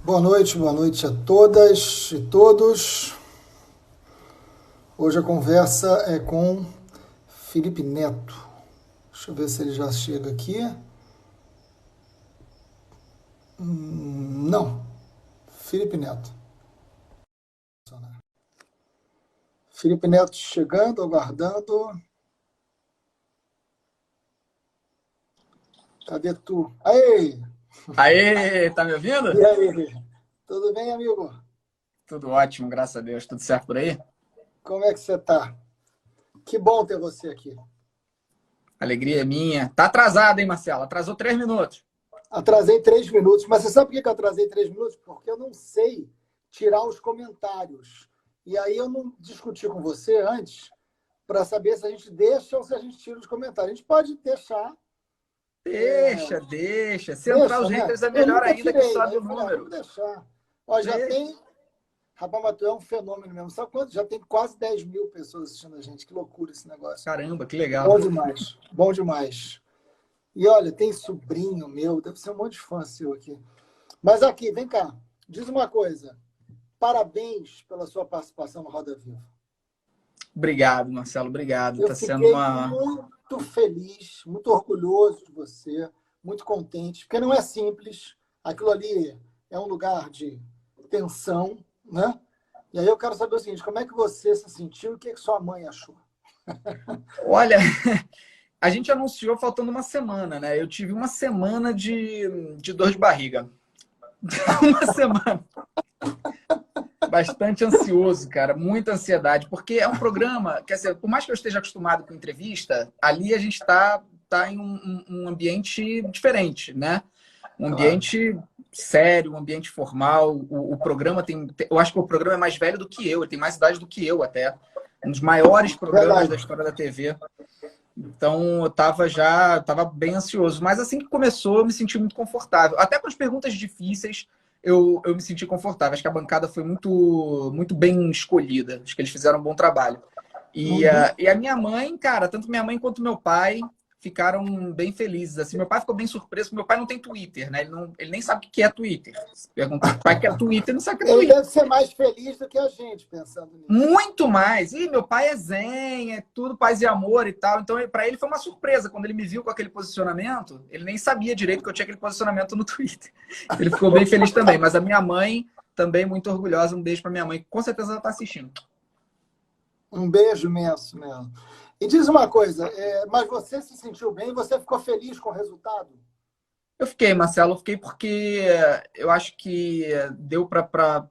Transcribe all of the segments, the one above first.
Boa noite a todas e todos. Hoje a conversa é com Felipe Neto. Deixa eu ver se ele já chega aqui. Não, Felipe Neto. Felipe Neto chegando, aguardando. Cadê tu? Aí! Aê, tá me E ouvindo? aí? Tudo bem, amigo? Tudo ótimo, graças a Deus. Tudo certo por aí? Como é que você tá? Que bom ter você aqui. Alegria é minha. Tá atrasado, hein, Marcelo? Atrasou 3 minutos. Atrasei 3 minutos, mas você sabe por que eu atrasei 3 minutos? Porque eu não sei tirar os comentários. E aí eu não discuti com você antes para saber se a gente deixa ou se a gente tira os comentários. A gente pode deixar, Deixa, deixa. Se entrar deixa, os né? haters é Eu melhor nunca ainda que tirei. Aí sobe eu o falei, vamos número. deixar. Ó, já Deixa. tem. Rapaz, mas tu é um fenômeno mesmo. Sabe quanto? Já tem quase 10 mil pessoas assistindo a gente. Que loucura esse negócio. Caramba, que legal. Bom demais. Bom demais. E olha, tem sobrinho meu, deve ser um monte de fã seu aqui. Mas aqui, vem cá. Diz uma coisa. Parabéns pela sua participação no Roda Viva. Obrigado, Marcelo. Obrigado. Eu Tá sendo fiquei uma. muito feliz, muito orgulhoso de você, muito contente, porque não é simples. Aquilo ali é um lugar de tensão, né? E aí eu quero saber o seguinte: como é que você se sentiu e o que sua mãe achou? Olha, a gente anunciou faltando uma semana, né? Eu tive uma semana de dor de barriga. Uma semana. Bastante ansioso, cara, muita ansiedade, porque é um programa, quer dizer, por mais que eu esteja acostumado com entrevista, ali a gente tá em um ambiente diferente, né? Um Claro. ambiente sério, um ambiente formal. O programa eu acho que o programa é mais velho do que eu, ele tem mais idade do que eu até. Um dos maiores programas da Verdade. história da TV. Então eu tava bem ansioso. Mas assim que começou, eu me senti muito confortável. Até com as perguntas difíceis, eu me senti confortável. Acho que a bancada foi muito bem escolhida. Acho que eles fizeram um bom trabalho. E, Uhum. e a minha mãe, cara, tanto minha mãe quanto meu pai ficaram bem felizes. Assim, meu pai ficou bem surpreso, porque meu pai não tem Twitter, né? Ele nem sabe o que é Twitter. Se pergunta, pai, que é Twitter, não sabe o que é Ele Twitter. deve ser mais feliz do que a gente pensando nisso. Muito mais. E meu pai é zen, é tudo paz e amor e tal. Então, para ele foi uma surpresa. Quando ele me viu com aquele posicionamento, ele nem sabia direito que eu tinha aquele posicionamento no Twitter. Ele ficou bem feliz também. Mas a minha mãe também muito orgulhosa. Um beijo para minha mãe, que com certeza ela está assistindo. Um beijo imenso mesmo. E diz uma coisa, mas você se sentiu bem? Você ficou feliz com o resultado? Eu fiquei, Marcelo, eu fiquei porque eu acho que deu para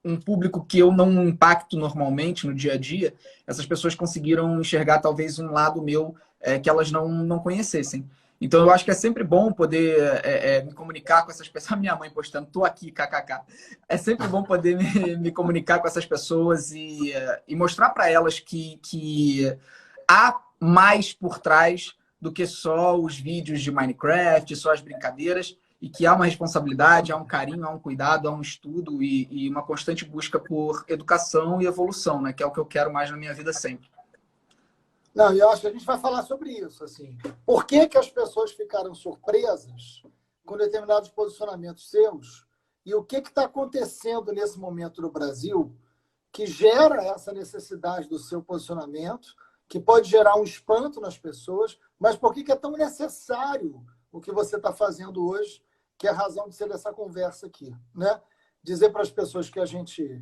um público que eu não impacto normalmente no dia a dia, essas pessoas conseguiram enxergar talvez um lado meu que elas não conhecessem. Então eu acho que é sempre bom poder me comunicar com essas pessoas. A minha mãe postando, tô aqui, kkk. É sempre bom poder me comunicar com essas pessoas e mostrar para elas que há mais por trás do que só os vídeos de Minecraft, só as brincadeiras, e que há uma responsabilidade, há um carinho, há um cuidado, há um estudo e uma constante busca por educação e evolução, né? Que é o que eu quero mais na minha vida sempre. Não, eu acho que a gente vai falar sobre isso, assim. Por que que as pessoas ficaram surpresas com determinados posicionamentos seus e o que está acontecendo nesse momento no Brasil que gera essa necessidade do seu posicionamento, que pode gerar um espanto nas pessoas, mas por que que é tão necessário o que você está fazendo hoje, que é a razão de ser dessa conversa aqui, né? Dizer para as pessoas que a gente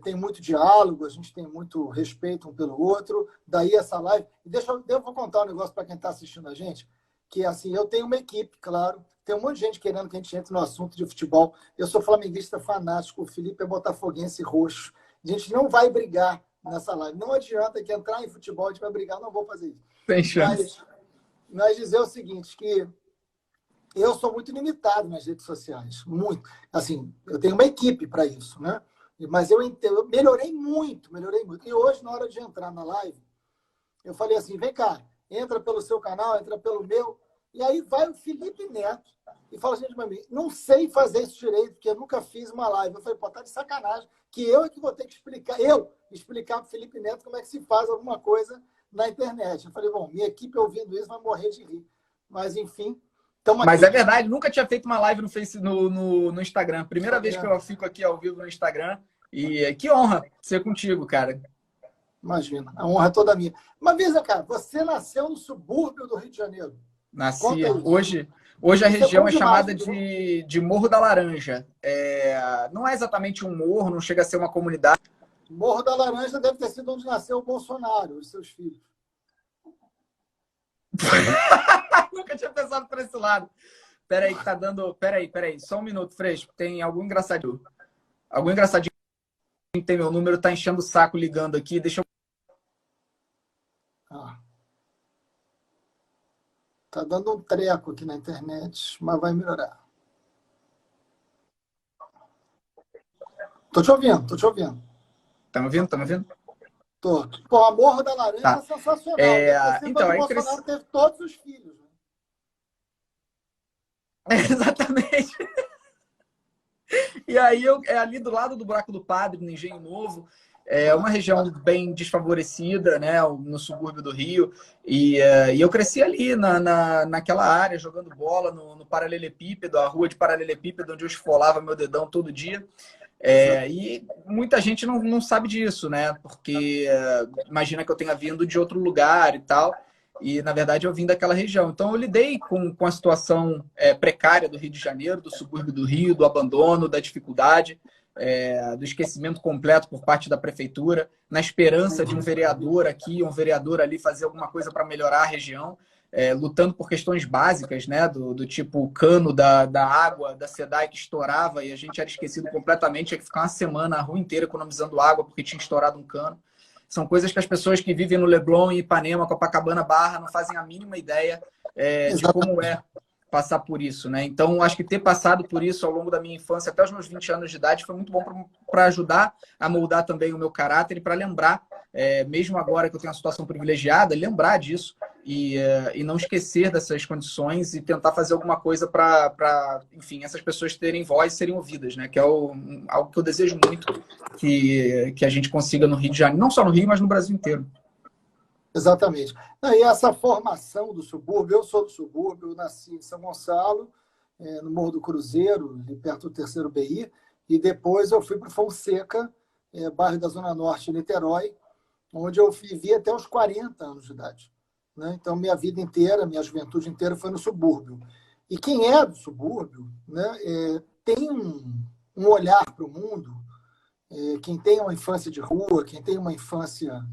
tem muito diálogo, a gente tem muito respeito um pelo outro, daí essa live. E eu vou contar um negócio para quem está assistindo a gente, que assim, eu tenho uma equipe, claro, tem um monte de gente querendo que a gente entre no assunto de futebol. Eu sou flamenguista fanático, o Felipe é botafoguense roxo. A gente não vai brigar nessa live. Não adianta que entrar em futebol, a gente vai brigar, não vou fazer isso. Sem chance. Mas dizer o seguinte, que eu sou muito limitado nas redes sociais, muito. Assim, eu tenho uma equipe para isso, né? Mas eu melhorei muito, melhorei muito. E hoje, na hora de entrar na live, eu falei assim, vem cá, entra pelo seu canal, entra pelo meu. E aí vai o Felipe Neto e fala assim para mim, não sei fazer isso direito, porque eu nunca fiz uma live. Eu falei, pô, tá de sacanagem, que eu é que vou ter que explicar para o Felipe Neto como é que se faz alguma coisa na internet. Eu falei, bom, minha equipe ouvindo isso vai morrer de rir. Mas, enfim, Estamos Mas aqui. é verdade, nunca tinha feito uma live no Face, no Instagram. Primeira vez que eu fico aqui ao vivo no Instagram. E que honra ser contigo, cara. Imagina, a honra é toda minha. Mas veja, cara, você nasceu no subúrbio do Rio de Janeiro. Nasci. Conta isso. Hoje a Isso região bom é demais, chamada viu? de Morro da Laranja. Não é exatamente um morro, não chega a ser uma comunidade. Morro da Laranja deve ter sido onde nasceu o Bolsonaro, os seus filhos. Nunca tinha pensado por esse lado. Peraí, que tá dando. Peraí. Só um minuto, Fresco. Tem algum engraçadinho. Algum engraçadinho que tem meu número, tá enchendo o saco ligando aqui. Deixa eu. Tá dando um treco aqui na internet, mas vai melhorar. Tô te ouvindo. Tá me ouvindo? Tá me ouvindo? Tô. Pô, a Morro da Laranja Tá. é sensacional. Deve ter sido Então, onde o aí Bolsonaro teve todos os filhos. Né? Exatamente. E aí é ali do lado do Buraco do Padre, no Engenho Novo. É uma região bem desfavorecida, né, no subúrbio do Rio. E eu cresci ali naquela área, jogando bola no paralelepípedo, a rua de paralelepípedo, onde eu esfolava meu dedão todo dia. E muita gente não sabe disso, né? Porque imagina que eu tenha vindo de outro lugar e tal. E, na verdade, eu vim daquela região. Então, eu lidei com a situação precária do Rio de Janeiro, do subúrbio do Rio, do abandono, da dificuldade, do esquecimento completo por parte da prefeitura, na esperança de um vereador aqui, um vereador ali fazer alguma coisa para melhorar a região, lutando por questões básicas, né? Do tipo o cano da água, da SEDAI que estourava e a gente era esquecido completamente, tinha que ficar uma semana a rua inteira economizando água porque tinha estourado um cano. São coisas que as pessoas que vivem no Leblon, em Ipanema, Copacabana, Barra, não fazem a mínima ideia de como é passar por isso, né? Então, acho que ter passado por isso ao longo da minha infância, até os meus 20 anos de idade, foi muito bom para ajudar a moldar também o meu caráter e para lembrar, mesmo agora que eu tenho uma situação privilegiada, lembrar disso e não esquecer dessas condições e tentar fazer alguma coisa para, enfim, essas pessoas terem voz e serem ouvidas, né? Que é algo que eu desejo muito que a gente consiga no Rio de Janeiro, não só no Rio, mas no Brasil inteiro. Exatamente. E essa formação do subúrbio, eu sou do subúrbio, eu nasci em São Gonçalo, no Morro do Cruzeiro, ali perto do 3º BI, e depois eu fui para Fonseca, bairro da Zona Norte, Niterói, onde eu vivi até os 40 anos de idade. Né? Então, minha vida inteira, minha juventude inteira foi no subúrbio. E quem é do subúrbio, né, tem um olhar para o mundo, quem tem uma infância de rua, quem tem uma infância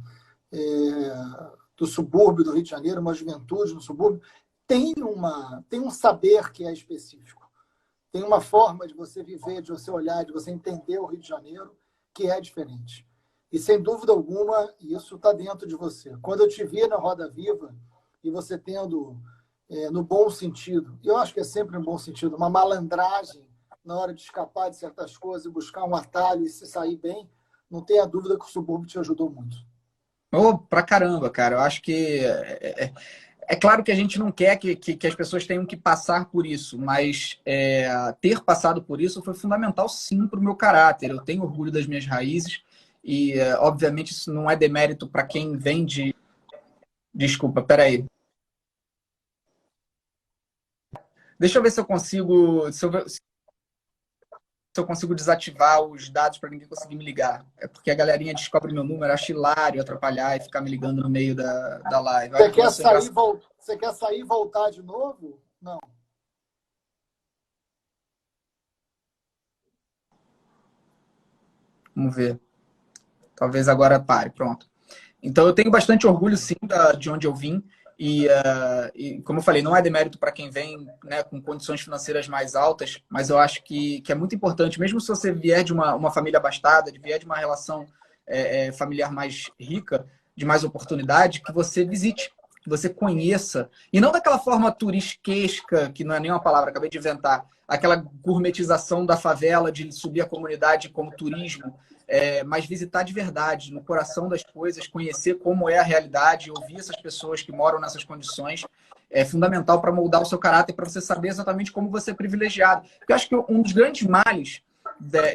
do subúrbio do Rio de Janeiro, uma juventude no subúrbio, tem um saber que é específico. Tem uma forma de você viver, de você olhar, de você entender o Rio de Janeiro que é diferente. E, sem dúvida alguma, isso está dentro de você. Quando eu te vi na Roda Viva, e você tendo, no bom sentido, eu acho que é sempre no bom sentido, uma malandragem na hora de escapar de certas coisas e buscar um atalho e se sair bem, não tenha dúvida que o subúrbio te ajudou muito. Pra caramba, cara. Eu acho que é claro que a gente não quer que as pessoas tenham que passar por isso, mas ter passado por isso foi fundamental, sim, para o meu caráter. Eu tenho orgulho das minhas raízes e, obviamente, isso não é demérito para quem vem de... Desculpa, peraí. Deixa eu ver se eu consigo... Se eu consigo desativar os dados para ninguém conseguir me ligar. É porque a galerinha descobre meu número, acha hilário atrapalhar e ficar me ligando no meio da live. Você quer sair e voltar de novo? Não. Vamos ver. Talvez agora pare. Pronto. Então, eu tenho bastante orgulho, sim, de onde eu vim. E como eu falei, não é demérito para quem vem, né, com condições financeiras mais altas, mas eu acho que é muito importante, mesmo se você vier de uma família abastada, vier de uma relação familiar mais rica, de mais oportunidade, que você visite, que você conheça. E não daquela forma turisquesca, que não é nenhuma palavra, acabei de inventar, aquela gourmetização da favela, de subir a comunidade como turismo, mas visitar de verdade, no coração das coisas, conhecer como é a realidade, ouvir essas pessoas que moram nessas condições, é fundamental para moldar o seu caráter, para você saber exatamente como você é privilegiado. Porque eu acho que um dos grandes males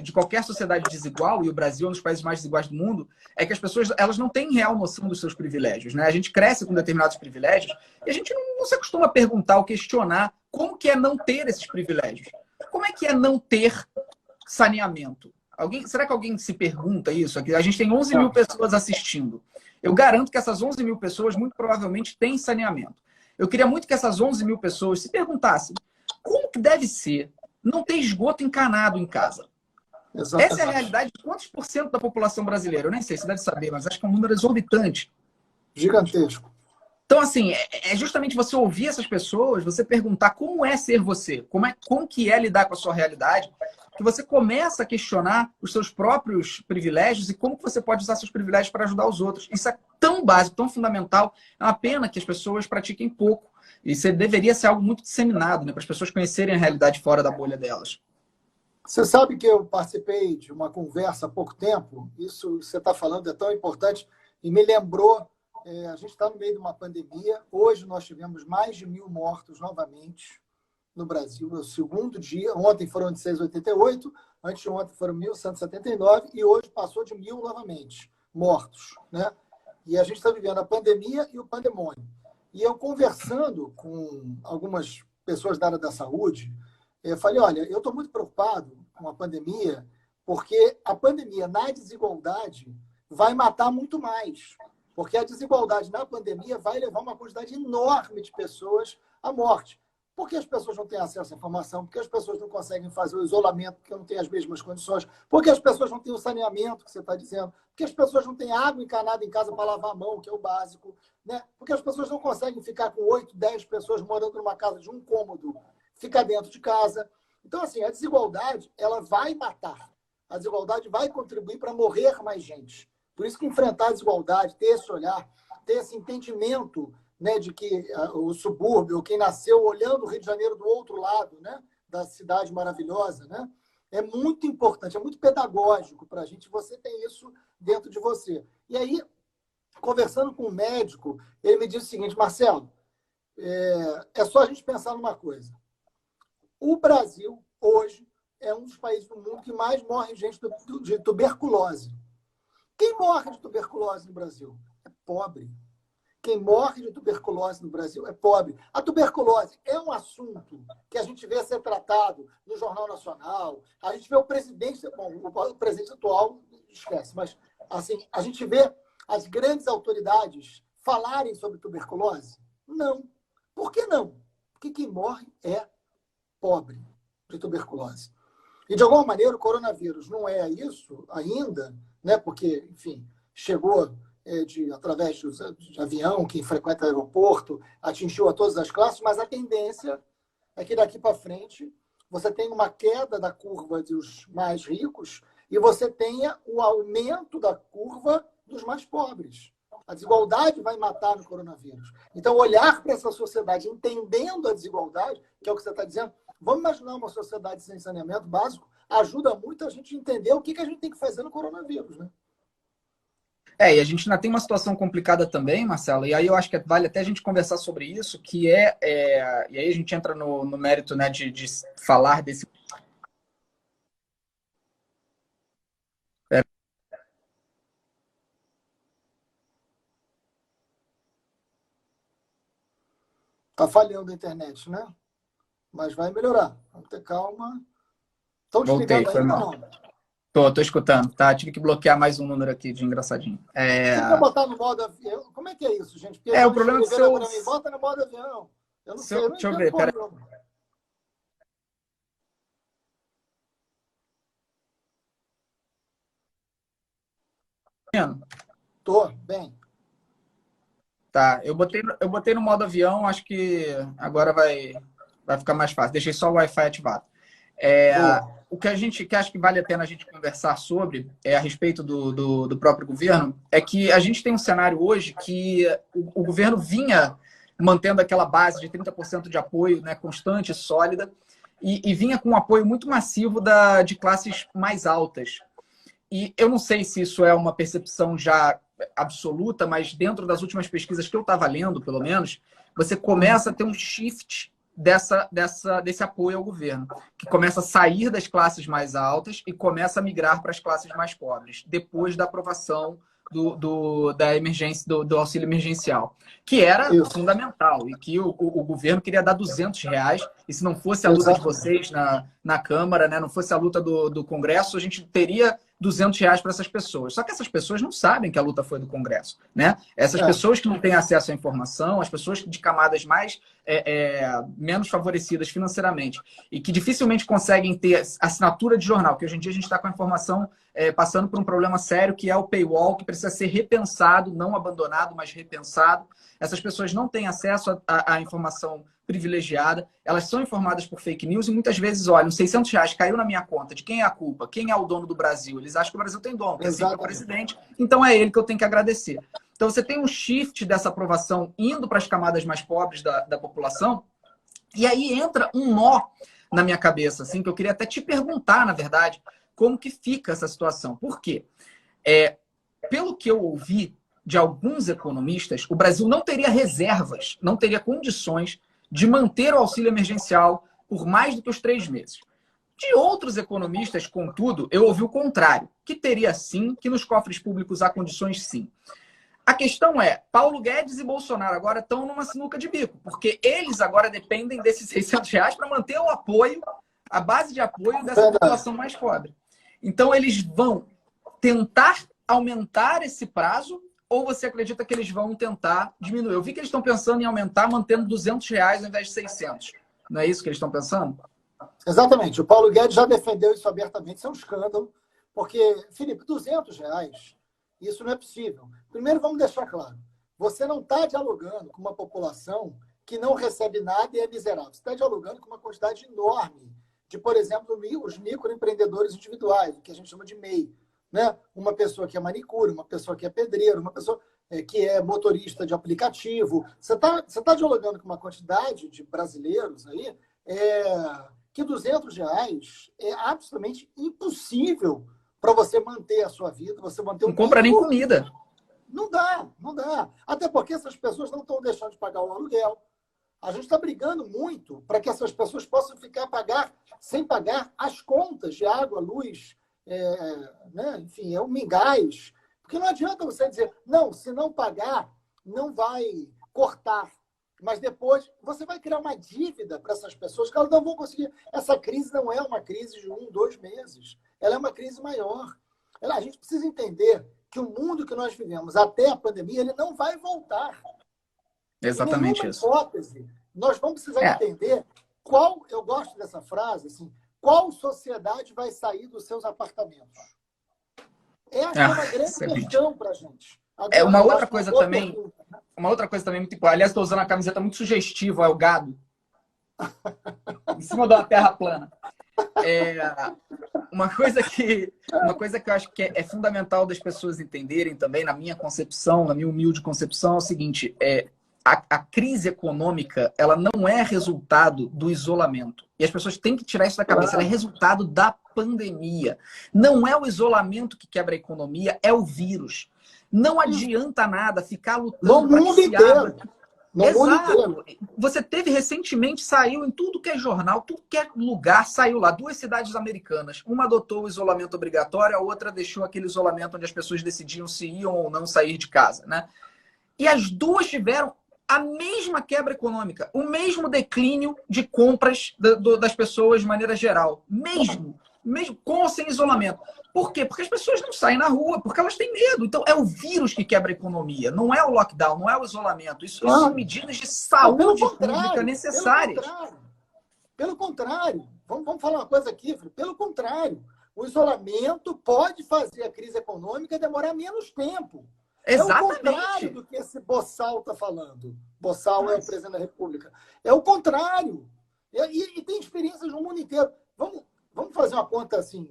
de qualquer sociedade desigual, e o Brasil é um dos países mais desiguais do mundo, é que as pessoas elas não têm real noção dos seus privilégios. Né? A gente cresce com determinados privilégios e a gente não se acostuma a perguntar ou questionar como que é não ter esses privilégios? Como é que é não ter saneamento? Será que alguém se pergunta isso? A gente tem 11 mil pessoas assistindo. Eu garanto que essas 11 mil pessoas muito provavelmente têm saneamento. Eu queria muito que essas 11 mil pessoas se perguntassem como que deve ser não ter esgoto encanado em casa. Exatamente. Essa é a realidade de quantos por cento da população brasileira? Eu nem sei, você deve saber, mas acho que é um número exorbitante. Gigantesco. Então, assim, é justamente você ouvir essas pessoas, você perguntar como é ser você, como que é lidar com a sua realidade, que você começa a questionar os seus próprios privilégios e como que você pode usar seus privilégios para ajudar os outros. Isso é tão básico, tão fundamental. É uma pena que as pessoas pratiquem pouco. Isso deveria ser algo muito disseminado, né, para as pessoas conhecerem a realidade fora da bolha delas. Você sabe que eu participei de uma conversa há pouco tempo, isso que você está falando é tão importante, e me lembrou, a gente está no meio de uma pandemia, hoje nós tivemos mais de 1.000 mortos novamente no Brasil, é o segundo dia, ontem foram 888, antes de ontem foram 1.179, e hoje passou de 1.000 novamente, mortos, né? E a gente está vivendo a pandemia e o pandemônio. E eu conversando com algumas pessoas da área da saúde, eu falei, olha, eu estou muito preocupado com a pandemia, porque a pandemia na desigualdade vai matar muito mais. Porque a desigualdade na pandemia vai levar uma quantidade enorme de pessoas à morte. Porque as pessoas não têm acesso à informação, porque as pessoas não conseguem fazer o isolamento, porque não têm as mesmas condições, porque as pessoas não têm o saneamento, que você está dizendo, porque as pessoas não têm água encanada em casa para lavar a mão, que é o básico, né? Porque as pessoas não conseguem ficar com 8, 10 pessoas morando numa casa de um cômodo, ficar dentro de casa. Então, assim, a desigualdade, ela vai matar. A desigualdade vai contribuir para morrer mais gente. Por isso que enfrentar a desigualdade, ter esse olhar, ter esse entendimento, né, de que o subúrbio, quem nasceu olhando o Rio de Janeiro do outro lado, né, da cidade maravilhosa, né, é muito importante, é muito pedagógico para a gente. Você tem isso dentro de você. E aí, conversando com um médico, ele me disse o seguinte, Marcelo, é só a gente pensar numa coisa. O Brasil, hoje, é um dos países do mundo que mais morre gente de tuberculose. Quem morre de tuberculose no Brasil? É pobre. Quem morre de tuberculose no Brasil é pobre. A tuberculose é um assunto que a gente vê ser tratado no Jornal Nacional. A gente vê o presidente, bom, o presidente atual, esquece, mas assim, a gente vê as grandes autoridades falarem sobre tuberculose? Não. Por que não? Porque quem morre é pobre de tuberculose. E, de alguma maneira, o coronavírus não é isso ainda, né? Porque, enfim, chegou através de avião, quem frequenta o aeroporto, atingiu a todas as classes, mas a tendência é que daqui para frente você tenha uma queda da curva dos mais ricos e você tenha o aumento da curva dos mais pobres. A desigualdade vai matar no coronavírus. Então, olhar para essa sociedade entendendo a desigualdade, que é o que você está dizendo, vamos imaginar uma sociedade sem saneamento básico, ajuda muito a gente a entender o que a gente tem que fazer no coronavírus, né? E a gente ainda tem uma situação complicada também, Marcelo, e aí eu acho que vale até a gente conversar sobre isso, que e aí a gente entra no mérito, né, de falar desse... Tá falhando a internet, né? Mas vai melhorar. Vamos ter calma. Estão Voltei, desligando foi ainda mal. ou não? Tô escutando, tá? Tive que bloquear mais um número aqui de engraçadinho. Tem que botar no modo avião. Como é que é isso, gente? Porque eles O vão problema é que escrever para mim, bota no modo avião. Eu não sei, eu não deixa eu entendo ver, porra peraí. nenhuma. Tô, bem. Tá, eu botei no modo avião, acho que agora vai ficar mais fácil. Deixei só o Wi-Fi ativado. Boa. O que acho que vale a pena a gente conversar sobre, a respeito do próprio governo, é que a gente tem um cenário hoje que o governo vinha mantendo aquela base de 30% de apoio, né, constante, sólida, e vinha com um apoio muito massivo de classes mais altas. E eu não sei se isso é uma percepção já absoluta, mas dentro das últimas pesquisas que eu estava lendo, pelo menos, você começa a ter um shift desse apoio ao governo, que começa a sair das classes mais altas e começa a migrar para as classes mais pobres, depois da aprovação da emergência, do auxílio emergencial, que era Isso. fundamental e que o governo queria dar R$ 200, e se não fosse a luta de Exatamente. vocês na Câmara, né, não fosse a luta do Congresso, a gente teria R$ 200 para essas pessoas. Só que essas pessoas não sabem que a luta foi do Congresso, né? Essas pessoas que não têm acesso à informação, as pessoas de camadas mais menos favorecidas financeiramente e que dificilmente conseguem ter assinatura de jornal, que hoje em dia a gente está com a informação passando por um problema sério, que é o paywall, que precisa ser repensado, não abandonado, mas repensado. Essas pessoas não têm acesso à informação privilegiada, elas são informadas por fake news e muitas vezes olham, R$ 600 caiu na minha conta, de quem é a culpa? Quem é o dono do Brasil? Eles acham que o Brasil tem dono, que é sempre o presidente, então é ele que eu tenho que agradecer. Então você tem um shift dessa aprovação indo para as camadas mais pobres da população, e aí entra um nó na minha cabeça, assim, que eu queria até te perguntar, na verdade, como que fica essa situação. Por quê? Pelo que eu ouvi de alguns economistas, o Brasil não teria reservas, não teria condições de manter o auxílio emergencial por mais do que os 3 meses. De outros economistas, contudo, eu ouvi o contrário, que teria sim, que nos cofres públicos há condições sim. A questão é, Paulo Guedes e Bolsonaro agora estão numa sinuca de bico, porque eles agora dependem desses R$ 600 para manter o apoio, a base de apoio dessa população mais pobre. Então, eles vão tentar aumentar esse prazo ou você acredita que eles vão tentar diminuir? Eu vi que eles estão pensando em aumentar, mantendo R$ 200 ao invés de 600. Não é isso que eles estão pensando? Exatamente. O Paulo Guedes já defendeu isso abertamente. Isso é um escândalo, porque, Felipe, R$ 200, isso não é possível. Primeiro, vamos deixar claro. Você não está dialogando com uma população que não recebe nada e é miserável. Você está dialogando com uma quantidade enorme de, por exemplo, os microempreendedores individuais, o que a gente chama de MEI. Né? Uma pessoa que é manicure, uma pessoa que é pedreiro, uma pessoa que é motorista de aplicativo. Você tá dialogando com uma quantidade de brasileiros aí que R$ 200 é absolutamente impossível para você manter a sua vida, você manter não compra nem comida. Não dá, não dá. Até porque essas pessoas não estão deixando de pagar o aluguel. A gente está brigando muito para que essas pessoas possam ficar sem pagar as contas de água, luz, né? Enfim, o mingás. Porque não adianta você dizer, não, se não pagar, não vai cortar. Mas depois você vai criar uma dívida para essas pessoas que elas não vão conseguir. Essa crise não é uma crise de 1, 2 meses. Ela é uma crise maior. A gente precisa entender que o mundo que nós vivemos até a pandemia, ele não vai voltar. Exatamente isso. Hipótese, nós vamos precisar entender eu gosto dessa frase, assim, qual sociedade vai sair dos seus apartamentos? Essa é uma grande questão para a gente. Agora, uma outra coisa também muito importante. Aliás, estou usando a camiseta muito sugestiva, é o gado. Em cima de uma terra plana. Uma coisa que eu acho que é fundamental das pessoas entenderem também, na minha concepção, na minha humilde concepção, é o seguinte: a crise econômica, ela não é resultado do isolamento. E as pessoas têm que tirar isso da cabeça. Ela é resultado da pandemia. Não é o isolamento que quebra a economia, é o vírus. Não adianta nada ficar lutando no mundo inteiro. Exato. Você teve recentemente, saiu em tudo que é jornal, tudo que é lugar, saiu lá. 2 cidades americanas. Uma adotou o isolamento obrigatório, a outra deixou aquele isolamento onde as pessoas decidiam se iam ou não sair de casa, né? E as duas tiveram a mesma quebra econômica, o mesmo declínio de compras das pessoas de maneira geral. Mesmo com ou sem isolamento. Por quê? Porque as pessoas não saem na rua, porque elas têm medo. Então, é o vírus que quebra a economia, não é o lockdown, não é o isolamento. Isso são medidas de saúde pública necessárias. Pelo contrário. Vamos falar uma coisa aqui, Felipe. Pelo contrário. O isolamento pode fazer a crise econômica demorar menos tempo. Exatamente. É o contrário do que esse Bossal está falando. Bossal é o presidente da República. É o contrário. E tem experiências no mundo inteiro. Vamos fazer uma conta assim.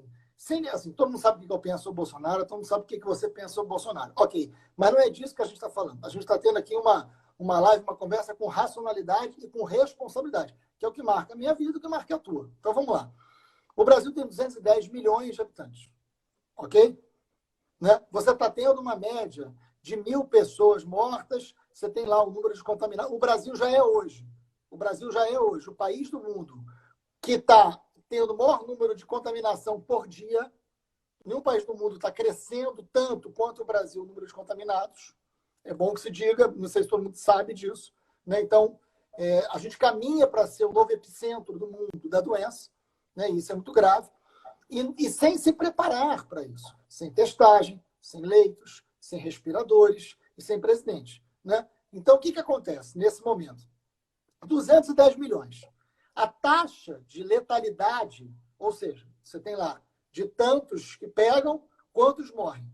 Todo mundo sabe o que eu penso sobre o Bolsonaro, todo mundo sabe o que você pensa sobre o Bolsonaro. Ok, mas não é disso que a gente está falando. A gente está tendo aqui uma live, uma conversa com racionalidade e com responsabilidade, que é o que marca a minha vida e o que marca a tua. Então vamos lá. O Brasil tem 210 milhões de habitantes. Ok? Né? Você está tendo uma média de 1.000 pessoas mortas, você tem lá o número de contaminados. O Brasil já é hoje. O país do mundo que está tendo o maior número de contaminação por dia, Nenhum país do mundo está crescendo tanto quanto o Brasil, o número de contaminados. É bom que se diga, não sei se todo mundo sabe disso. Né? Então, a gente caminha para ser o novo epicentro do mundo da doença. Né? Isso é muito grave. E sem se preparar para isso. Sem testagem, sem leitos, sem respiradores e sem presidente. Né? Então, o que acontece nesse momento? 210 milhões. A taxa de letalidade, ou seja, você tem lá de tantos que pegam, quantos morrem.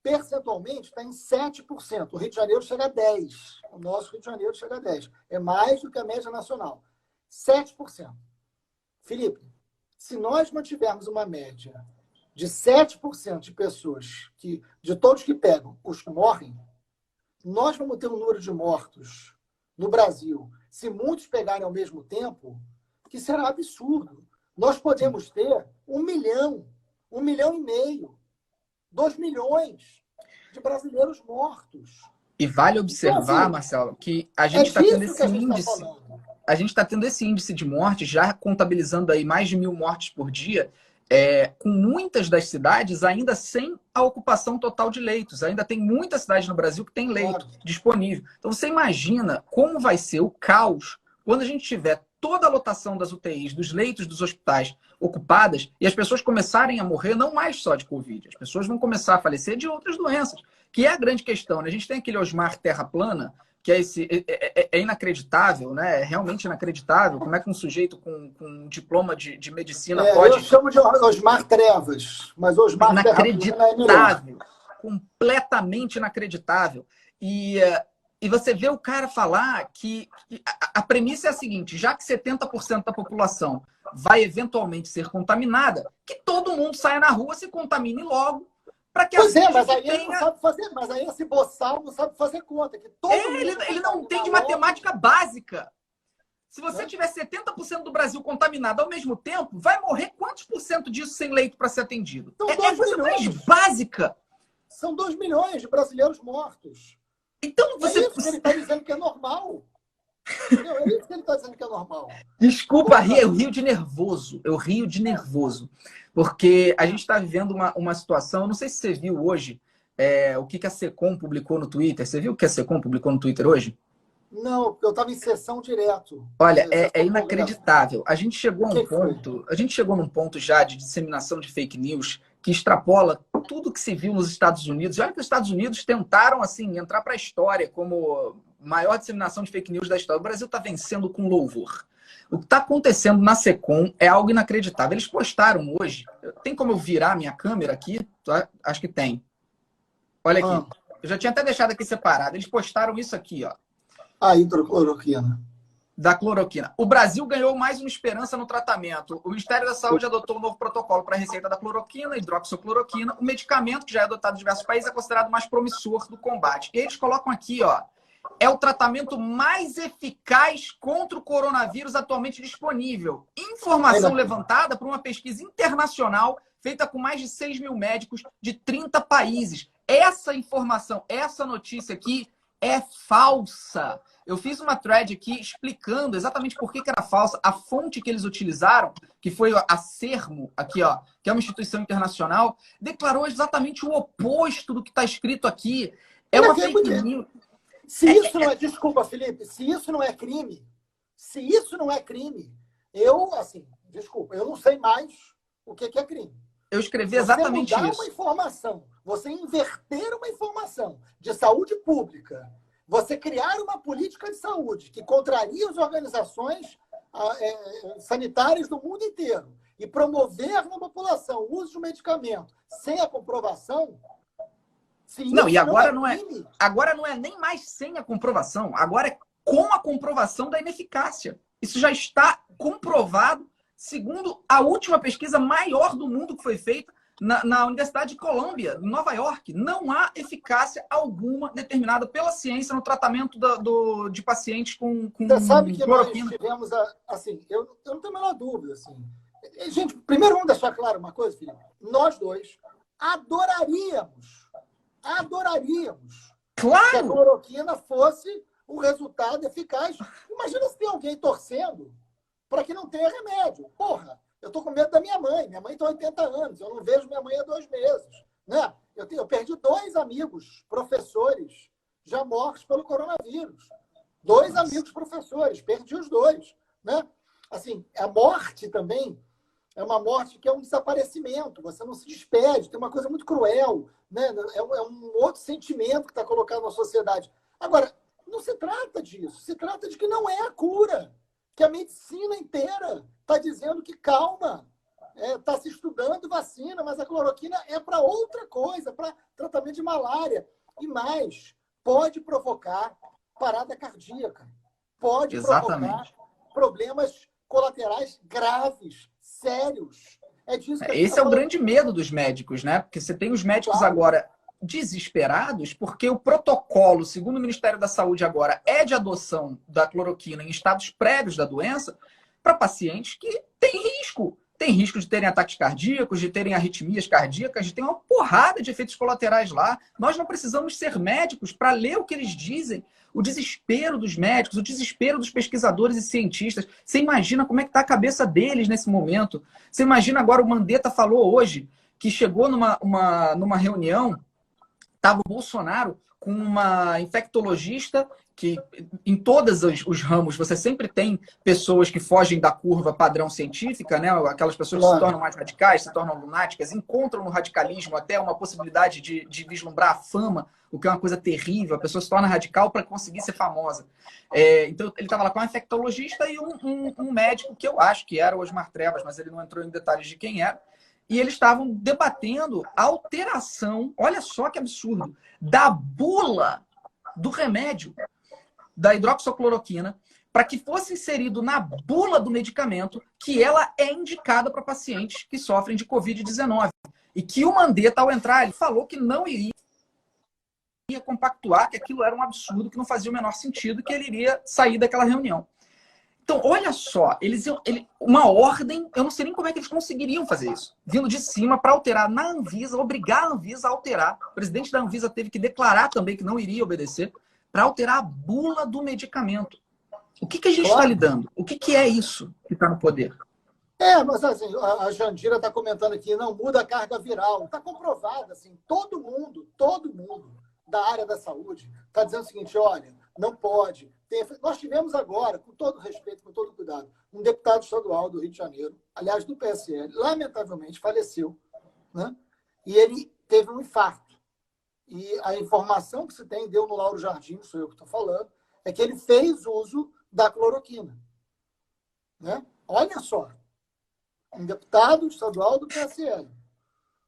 Percentualmente está em 7%. O Rio de Janeiro chega a 10%. O nosso Rio de Janeiro chega a 10%. É mais do que a média nacional. 7%. Felipe, se nós mantivermos uma média de 7% de pessoas, de todos que pegam, os que morrem, nós vamos ter um número de mortos no Brasil, se muitos pegarem ao mesmo tempo, que será absurdo. Nós podemos ter 1 milhão, 1,5 milhão, 2 milhões de brasileiros mortos. E vale observar, então, assim, Marcelo, que a gente está tendo esse índice. Tá, a gente está tendo esse índice de mortes, já contabilizando aí mais de 1.000 mortes por dia, com muitas das cidades ainda sem a ocupação total de leitos. Ainda tem muitas cidades no Brasil que tem leito disponível. Então você imagina como vai ser o caos quando a gente tiver toda a lotação das UTIs, dos leitos dos hospitais ocupadas e as pessoas começarem a morrer não mais só de Covid. As pessoas vão começar a falecer de outras doenças, que é a grande questão. Né? A gente tem aquele Osmar Terra Plana, que é inacreditável, né? É realmente inacreditável. Como é que um sujeito com um diploma de medicina pode... Eu chamo de Osmar Trevas, mas Osmar inacreditável, completamente inacreditável. E você vê o cara falar que a premissa é a seguinte, já que 70% da população vai eventualmente ser contaminada, que todo mundo saia na rua, se contamine logo, para que pois mas aí ele não sabe fazer, mas aí esse boçal não sabe fazer conta. Que todo ele não entende matemática básica. Se você tiver 70% do Brasil contaminado ao mesmo tempo, vai morrer quantos por cento disso sem leito para ser atendido? É coisa mais básica. São 2 milhões de brasileiros mortos. Então você... É isso que ele está dizendo que é normal. Não, é isso que ele está dizendo que é normal. Desculpa, eu rio de nervoso. Eu rio de nervoso. Porque a gente está vivendo uma situação... Eu não sei se você viu hoje o que a SECOM publicou no Twitter. Você viu o que a SECOM publicou no Twitter hoje? Não, porque eu estava em sessão direto. Olha, é inacreditável. A gente chegou num ponto já de disseminação de fake news que extrapola tudo que se viu nos Estados Unidos. E olha que os Estados Unidos tentaram assim entrar para a história como maior disseminação de fake news da história. O Brasil está vencendo com louvor. O que está acontecendo na SECOM é algo inacreditável. Eles postaram hoje... Tem como eu virar minha câmera aqui? Acho que tem. Olha aqui. Eu já tinha até deixado aqui separado. Eles postaram isso aqui, ó. A hidrocloroquina. Da cloroquina. O Brasil ganhou mais uma esperança no tratamento. O Ministério da Saúde adotou um novo protocolo para a receita da cloroquina, hidroxicloroquina. O medicamento, que já é adotado em diversos países, é considerado mais promissor do combate. E eles colocam aqui, ó, é o tratamento mais eficaz contra o coronavírus atualmente disponível. Informação levantada por uma pesquisa internacional feita com mais de 6 mil médicos de 30 países. Essa informação, essa notícia aqui é falsa. Eu fiz uma thread aqui explicando exatamente por que era falsa. A fonte que eles utilizaram, que foi a Sermo, aqui, ó, que é uma instituição internacional, declarou exatamente o oposto do que está escrito aqui. É uma fake news. Se isso não é... Desculpa, Felipe. Se isso não é crime, eu, assim, desculpa, eu não sei mais o que é crime. Eu escrevi exatamente isso. Você mudar uma informação, você inverter uma informação de saúde pública, você criar uma política de saúde que contraria as organizações sanitárias do mundo inteiro e promover na população o uso de medicamento sem a comprovação... Não, e agora agora não é nem mais sem a comprovação, agora é com a comprovação da ineficácia. Isso já está comprovado, segundo a última pesquisa maior do mundo que foi feita na Universidade de Colômbia, em Nova York. Não há eficácia alguma determinada pela ciência no tratamento de pacientes com Você sabe que cloroquina. Nós tivemos, assim, eu não tenho a menor dúvida. Assim. Gente, primeiro vamos deixar claro uma coisa, Felipe. Nós dois adoraríamos claro, que a cloroquina fosse um resultado eficaz. Imagina se tem alguém torcendo para que não tenha remédio. Porra, Eu estou com medo da minha mãe. Minha mãe tem 80 anos. Eu não vejo minha mãe há 2 meses. Né? Eu perdi 2 amigos, professores, já mortos pelo coronavírus. 2 amigos professores, perdi os 2. Né? Assim, a morte também é uma morte que é um desaparecimento. Você não se despede. Tem uma coisa muito cruel. Né? É um outro sentimento que está colocado na sociedade. Agora, não se trata disso. Se trata de que não é a cura. Que a medicina inteira está dizendo que calma, está se estudando vacina, mas a cloroquina é para outra coisa, para tratamento de malária. E mais, pode provocar parada cardíaca, pode provocar problemas colaterais graves, sérios. É disso que a gente Esse é o grande medo dos médicos, né? Porque você tem os médicos agora desesperados, porque o protocolo, segundo o Ministério da Saúde agora, é de adoção da cloroquina em estados prévios da doença para pacientes que têm risco. Tem risco de terem ataques cardíacos, de terem arritmias cardíacas, de ter uma porrada de efeitos colaterais lá. Nós não precisamos ser médicos para ler o que eles dizem. O desespero dos médicos, o desespero dos pesquisadores e cientistas. Você imagina como é que está a cabeça deles nesse momento. Você imagina agora, o Mandetta falou hoje que chegou numa reunião, estava o Bolsonaro com uma infectologista, que em todos os ramos você sempre tem pessoas que fogem da curva padrão científica, né? Aquelas pessoas que se tornam mais radicais, se tornam lunáticas, encontram no radicalismo até uma possibilidade de vislumbrar a fama, o que é uma coisa terrível. A pessoa se torna radical para conseguir ser famosa. Então, ele estava lá com uma infectologista e um médico, que eu acho que era o Osmar Trevas, mas ele não entrou em detalhes de quem era. E eles estavam debatendo a alteração, olha só que absurdo, da bula do remédio, da hidroxicloroquina, para que fosse inserido na bula do medicamento que ela é indicada para pacientes que sofrem de Covid-19. E que o Mandetta, ao entrar, ele falou que não iria compactuar, que aquilo era um absurdo, que não fazia o menor sentido, que ele iria sair daquela reunião. Então, olha só, uma ordem, eu não sei nem como é que eles conseguiriam fazer isso. Vindo de cima para alterar na Anvisa, obrigar a Anvisa a alterar. O presidente da Anvisa teve que declarar também que não iria obedecer para alterar a bula do medicamento. O que a gente está lidando? O que é isso que está no poder? Mas assim, a Jandira está comentando aqui, não muda a carga viral. Está comprovado, assim, todo mundo da área da saúde está dizendo o seguinte, olha, não pode. Nós tivemos agora, com todo respeito, com todo cuidado, um deputado estadual do Rio de Janeiro, aliás, do PSL, lamentavelmente faleceu, né? E ele teve um infarto. E a informação que se tem, deu no Lauro Jardim, sou eu que estou falando, é que ele fez uso da cloroquina. Né? Olha só, um deputado estadual do PSL.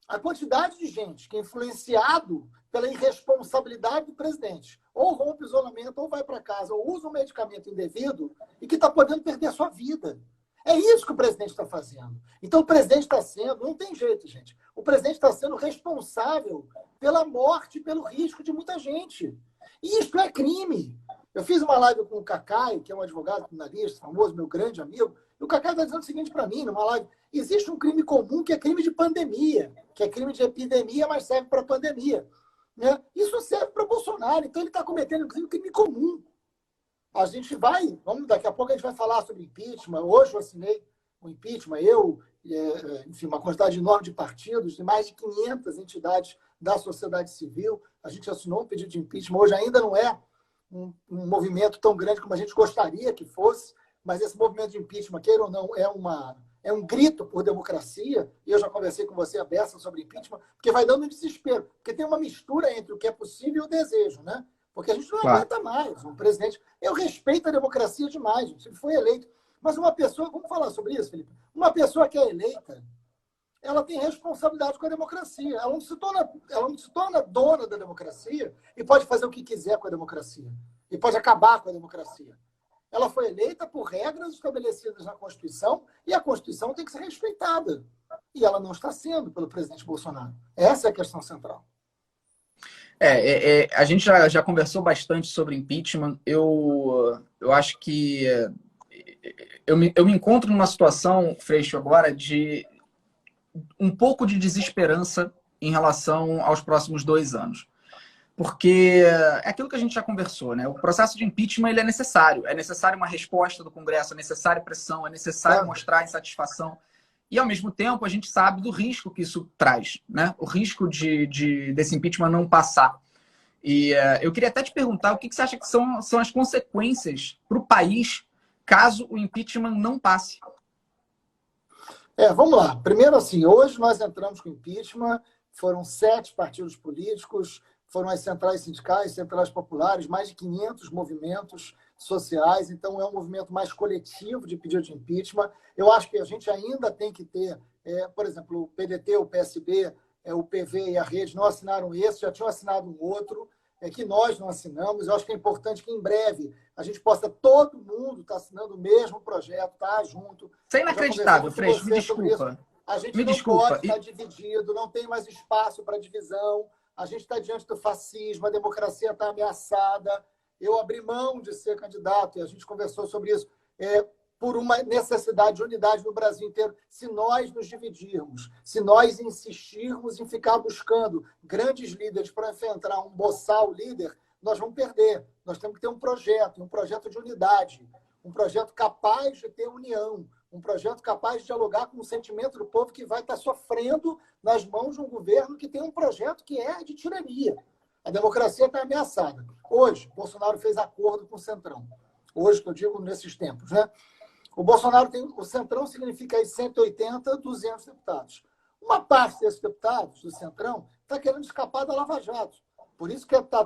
A quantidade de gente que é influenciado pela irresponsabilidade do presidente, ou rompe isolamento, ou vai para casa, ou usa um medicamento indevido e que está podendo perder a sua vida. É isso que o presidente está fazendo. Então, o presidente está sendo... Não tem jeito, gente. O presidente está sendo responsável pela morte, pelo risco de muita gente. E isso é crime. Eu fiz uma live com o Cacai, que é um advogado criminalista, famoso, meu grande amigo, e o Cacai está dizendo o seguinte para mim, numa live: existe um crime comum que é crime de pandemia, que é crime de epidemia, mas serve para pandemia. Né? Isso serve para Bolsonaro, então ele está cometendo um crime comum. A gente vai, daqui a pouco a gente vai falar sobre impeachment. Hoje eu assinei o impeachment, enfim, uma quantidade enorme de partidos, de mais de 500 entidades da sociedade civil. A gente assinou um pedido de impeachment. Hoje ainda não é um movimento tão grande como a gente gostaria que fosse, mas esse movimento de impeachment, queira ou não, é um grito por democracia. E eu já conversei com você, a Bessa, sobre impeachment, porque vai dando um desespero. Porque tem uma mistura entre o que é possível e o desejo, né? Porque a gente não aguenta mais um presidente. Eu respeito a democracia demais, ele foi eleito. Mas uma pessoa, vamos falar sobre isso, Felipe? Uma pessoa que é eleita, ela tem responsabilidade com a democracia. Ela não se torna dona da democracia e pode fazer o que quiser com a democracia. E pode acabar com a democracia. Ela foi eleita por regras estabelecidas na Constituição e a Constituição tem que ser respeitada. E ela não está sendo pelo presidente Bolsonaro. Essa é a questão central. A gente já conversou bastante sobre impeachment. Eu acho que eu me encontro numa situação, Freixo, agora, de um pouco de desesperança em relação aos próximos 2 anos. Porque é aquilo que a gente já conversou, né? O processo de impeachment ele é necessário. É necessário uma resposta do Congresso, é necessário pressão, é necessário mostrar insatisfação. E, ao mesmo tempo, a gente sabe do risco que isso traz, né? O risco desse impeachment não passar. E eu queria até te perguntar o que você acha que são as consequências para o país caso o impeachment não passe? Vamos lá. Primeiro, assim, hoje nós entramos com impeachment, foram 7 partidos políticos, foram as centrais sindicais, centrais populares, mais de 500 movimentos sociais, então é um movimento mais coletivo de pedido de impeachment. Eu acho que a gente ainda tem que ter, por exemplo, o PDT, o PSB, o PV e a Rede não assinaram esse, já tinham assinado um outro, que nós não assinamos. Eu acho que é importante que em breve a gente possa, todo mundo está assinando o mesmo projeto, tá junto. Isso é inacreditável, Freixo, me desculpa. A gente Me não desculpa. pode estar dividido, não tem mais espaço para divisão. A gente está diante do fascismo, a democracia está ameaçada. Eu abri mão de ser candidato, e a gente conversou sobre isso, por uma necessidade de unidade no Brasil inteiro. Se nós nos dividirmos, se nós insistirmos em ficar buscando grandes líderes para enfrentar um boçal líder, nós vamos perder. Nós temos que ter um projeto de unidade, um projeto capaz de ter união, um projeto capaz de dialogar com o sentimento do povo que vai estar sofrendo nas mãos de um governo que tem um projeto que é de tirania. A democracia está ameaçada. Hoje, Bolsonaro fez acordo com o Centrão. Hoje, que eu digo nesses tempos, né? O Centrão significa aí 180, 200 deputados. Uma parte desses deputados do Centrão está querendo escapar da Lava Jato. Por isso que está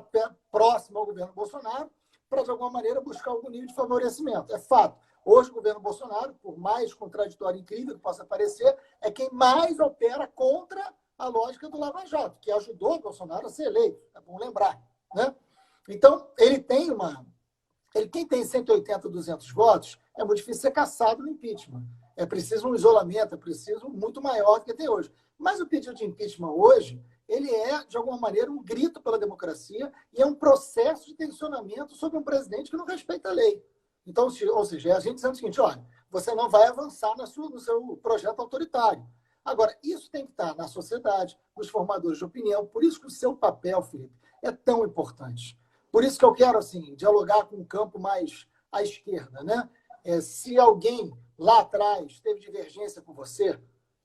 próximo ao governo Bolsonaro, para, de alguma maneira, buscar algum nível de favorecimento. É fato. Hoje, o governo Bolsonaro, por mais contraditório e incrível que possa parecer, é quem mais opera contra a lógica do Lava Jato, que ajudou o Bolsonaro a ser eleito. É bom lembrar, né? Então, quem tem 180, 200 votos, é muito difícil ser cassado no impeachment. É preciso um isolamento, é preciso muito maior do que tem hoje. Mas o pedido de impeachment hoje, ele é, de alguma maneira, um grito pela democracia e é um processo de tensionamento sobre um presidente que não respeita a lei. Então, ou seja, é a gente dizendo o seguinte, olha, você não vai avançar no seu projeto autoritário. Agora, isso tem que estar na sociedade, nos formadores de opinião, por isso que o seu papel, Felipe, é tão importante. Por isso que eu quero, assim, dialogar com um campo mais à esquerda, né? Se alguém lá atrás teve divergência com você,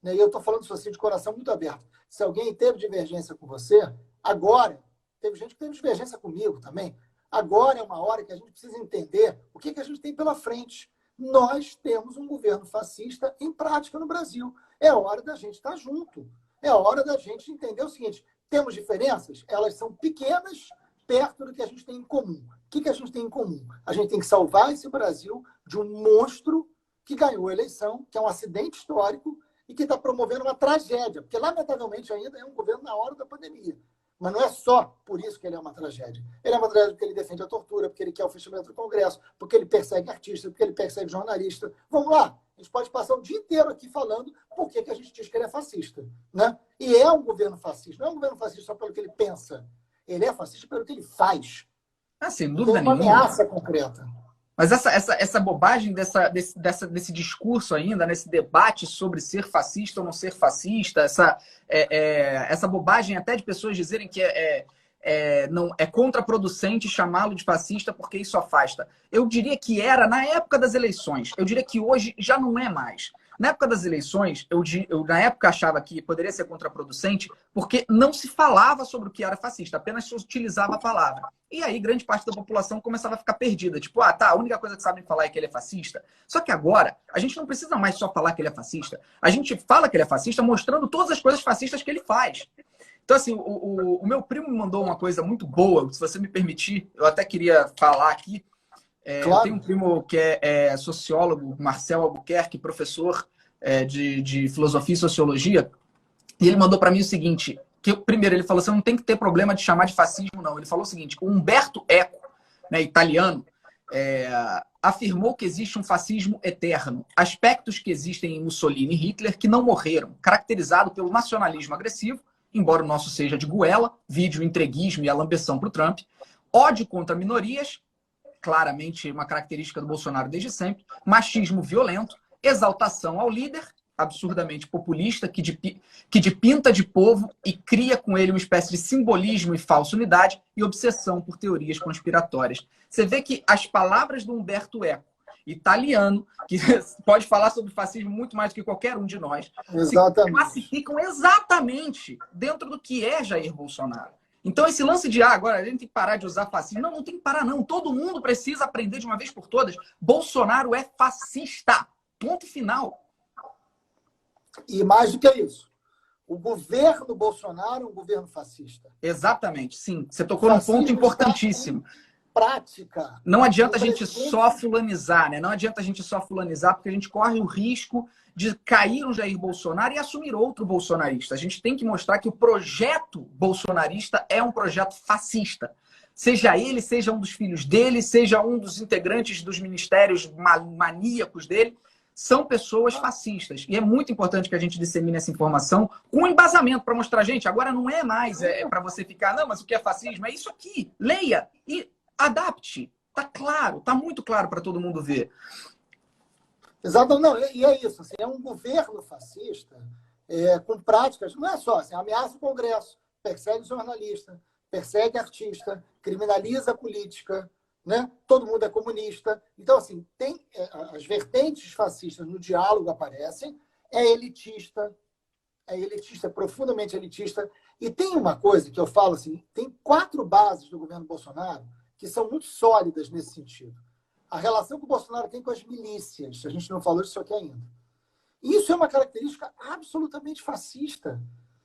né, e eu estou falando isso assim de coração muito aberto, se alguém teve divergência com você, agora, teve gente que teve divergência comigo também, agora é uma hora que a gente precisa entender o que a gente tem pela frente. Nós temos um governo fascista em prática no Brasil. É hora da gente estar junto. É hora da gente entender o seguinte, temos diferenças, elas são pequenas, perto do que a gente tem em comum. O que a gente tem em comum? A gente tem que salvar esse Brasil de um monstro que ganhou a eleição, que é um acidente histórico e que está promovendo uma tragédia, porque, lamentavelmente, ainda é um governo na hora da pandemia. Mas não é só por isso que ele é uma tragédia. Ele é uma tragédia porque ele defende a tortura, porque ele quer o fechamento do Congresso, porque ele persegue artistas, porque ele persegue jornalista. Vamos lá, a gente pode passar o dia inteiro aqui falando por que a gente diz que ele é fascista. Né? E é um governo fascista. Não é um governo fascista só pelo que ele pensa. Ele é fascista pelo que ele faz. Sem dúvida nenhuma. Nenhuma. Uma ameaça concreta. Mas essa bobagem desse discurso ainda, nesse debate sobre ser fascista ou não ser fascista, essa bobagem até de pessoas dizerem que não, é contraproducente chamá-lo de fascista porque isso afasta. Eu diria que era na época das eleições. Eu diria que hoje já não é mais. Na época das eleições, eu na época achava que poderia ser contraproducente porque não se falava sobre o que era fascista, apenas se utilizava a palavra. E aí grande parte da população começava a ficar perdida. Tipo, a única coisa que sabem falar é que ele é fascista. Só que agora, a gente não precisa mais só falar que ele é fascista. A gente fala que ele é fascista mostrando todas as coisas fascistas que ele faz. Então, assim, o meu primo me mandou uma coisa muito boa, se você me permitir, eu até queria falar aqui. Claro. Eu tenho um primo que é sociólogo, Marcel Albuquerque, professor de filosofia e sociologia, e ele mandou para mim o seguinte, que primeiro ele falou assim, não tem que ter problema de chamar de fascismo, não. Ele falou o seguinte, o Umberto Eco, né, italiano, afirmou que existe um fascismo eterno, aspectos que existem em Mussolini e Hitler que não morreram, caracterizado pelo nacionalismo agressivo, embora o nosso seja de goela, vídeo, entreguismo e a lambeção para o Trump, ódio contra minorias, claramente uma característica do Bolsonaro desde sempre, machismo violento, exaltação ao líder, absurdamente populista, que de pinta de povo e cria com ele uma espécie de simbolismo e falsa unidade e obsessão por teorias conspiratórias. Você vê que as palavras do Umberto Eco italiano, que pode falar sobre fascismo muito mais do que qualquer um de nós, Exatamente. se classificam exatamente dentro do que é Jair Bolsonaro. Então, esse lance de, agora a gente tem que parar de usar fascismo. Não, não tem que parar, não. Todo mundo precisa aprender de uma vez por todas. Bolsonaro é fascista. Ponto final. E mais do que isso, o governo Bolsonaro é um governo fascista. Exatamente, sim. Você tocou num ponto importantíssimo. Prática. Não adianta a gente só fulanizar, né? Não adianta a gente só fulanizar, porque a gente corre o risco de cair um Jair Bolsonaro e assumir outro bolsonarista. A gente tem que mostrar que o projeto bolsonarista é um projeto fascista. Seja ele, seja um dos filhos dele, seja um dos integrantes dos ministérios maníacos dele, são pessoas fascistas. E é muito importante que a gente dissemine essa informação com embasamento para mostrar, gente, agora não é mais para você ficar, não, mas o que é fascismo? É isso aqui. Leia e adapte. Tá claro, tá muito claro para todo mundo ver. Exato, não, e é isso. Assim, é um governo fascista com práticas, não é só assim, ameaça o Congresso, persegue jornalista, persegue artista, criminaliza a política, né? Todo mundo é comunista. Então, assim, tem as vertentes fascistas no diálogo aparecem, é elitista, profundamente elitista. E tem uma coisa que eu falo assim, tem 4 bases do governo Bolsonaro que são muito sólidas nesse sentido. A relação que o Bolsonaro tem com as milícias, a gente não falou disso aqui ainda. Isso é uma característica absolutamente fascista.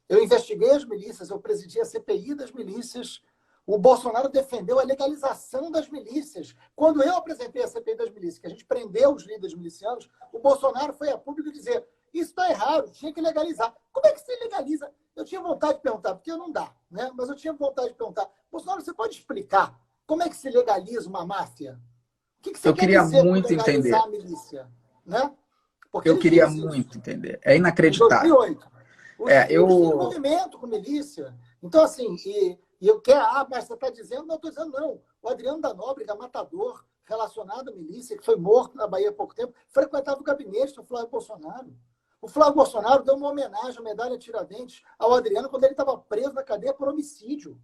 Eu investiguei as milícias, eu presidi a CPI das milícias. O Bolsonaro defendeu a legalização das milícias. Quando eu apresentei a CPI das milícias, que a gente prendeu os líderes milicianos, o Bolsonaro foi a público dizer: isso está errado, tinha que legalizar. Como é que se legaliza? Eu tinha vontade de perguntar, porque não dá, né? Mas eu tinha vontade de perguntar: Bolsonaro, você pode explicar como é que se legaliza uma máfia? O que você quer dizer com legalizar a milícia? Né? Eu queria muito entender. É inacreditável. Em 2008. Os envolvimento com milícia. Então, assim, e eu quero... mas você está dizendo... Não, estou dizendo não. O Adriano da Nóbrega, matador, relacionado à milícia, que foi morto na Bahia há pouco tempo, frequentava o gabinete do Flávio Bolsonaro. O Flávio Bolsonaro deu uma homenagem, a medalha Tiradentes, ao Adriano quando ele estava preso na cadeia por homicídio.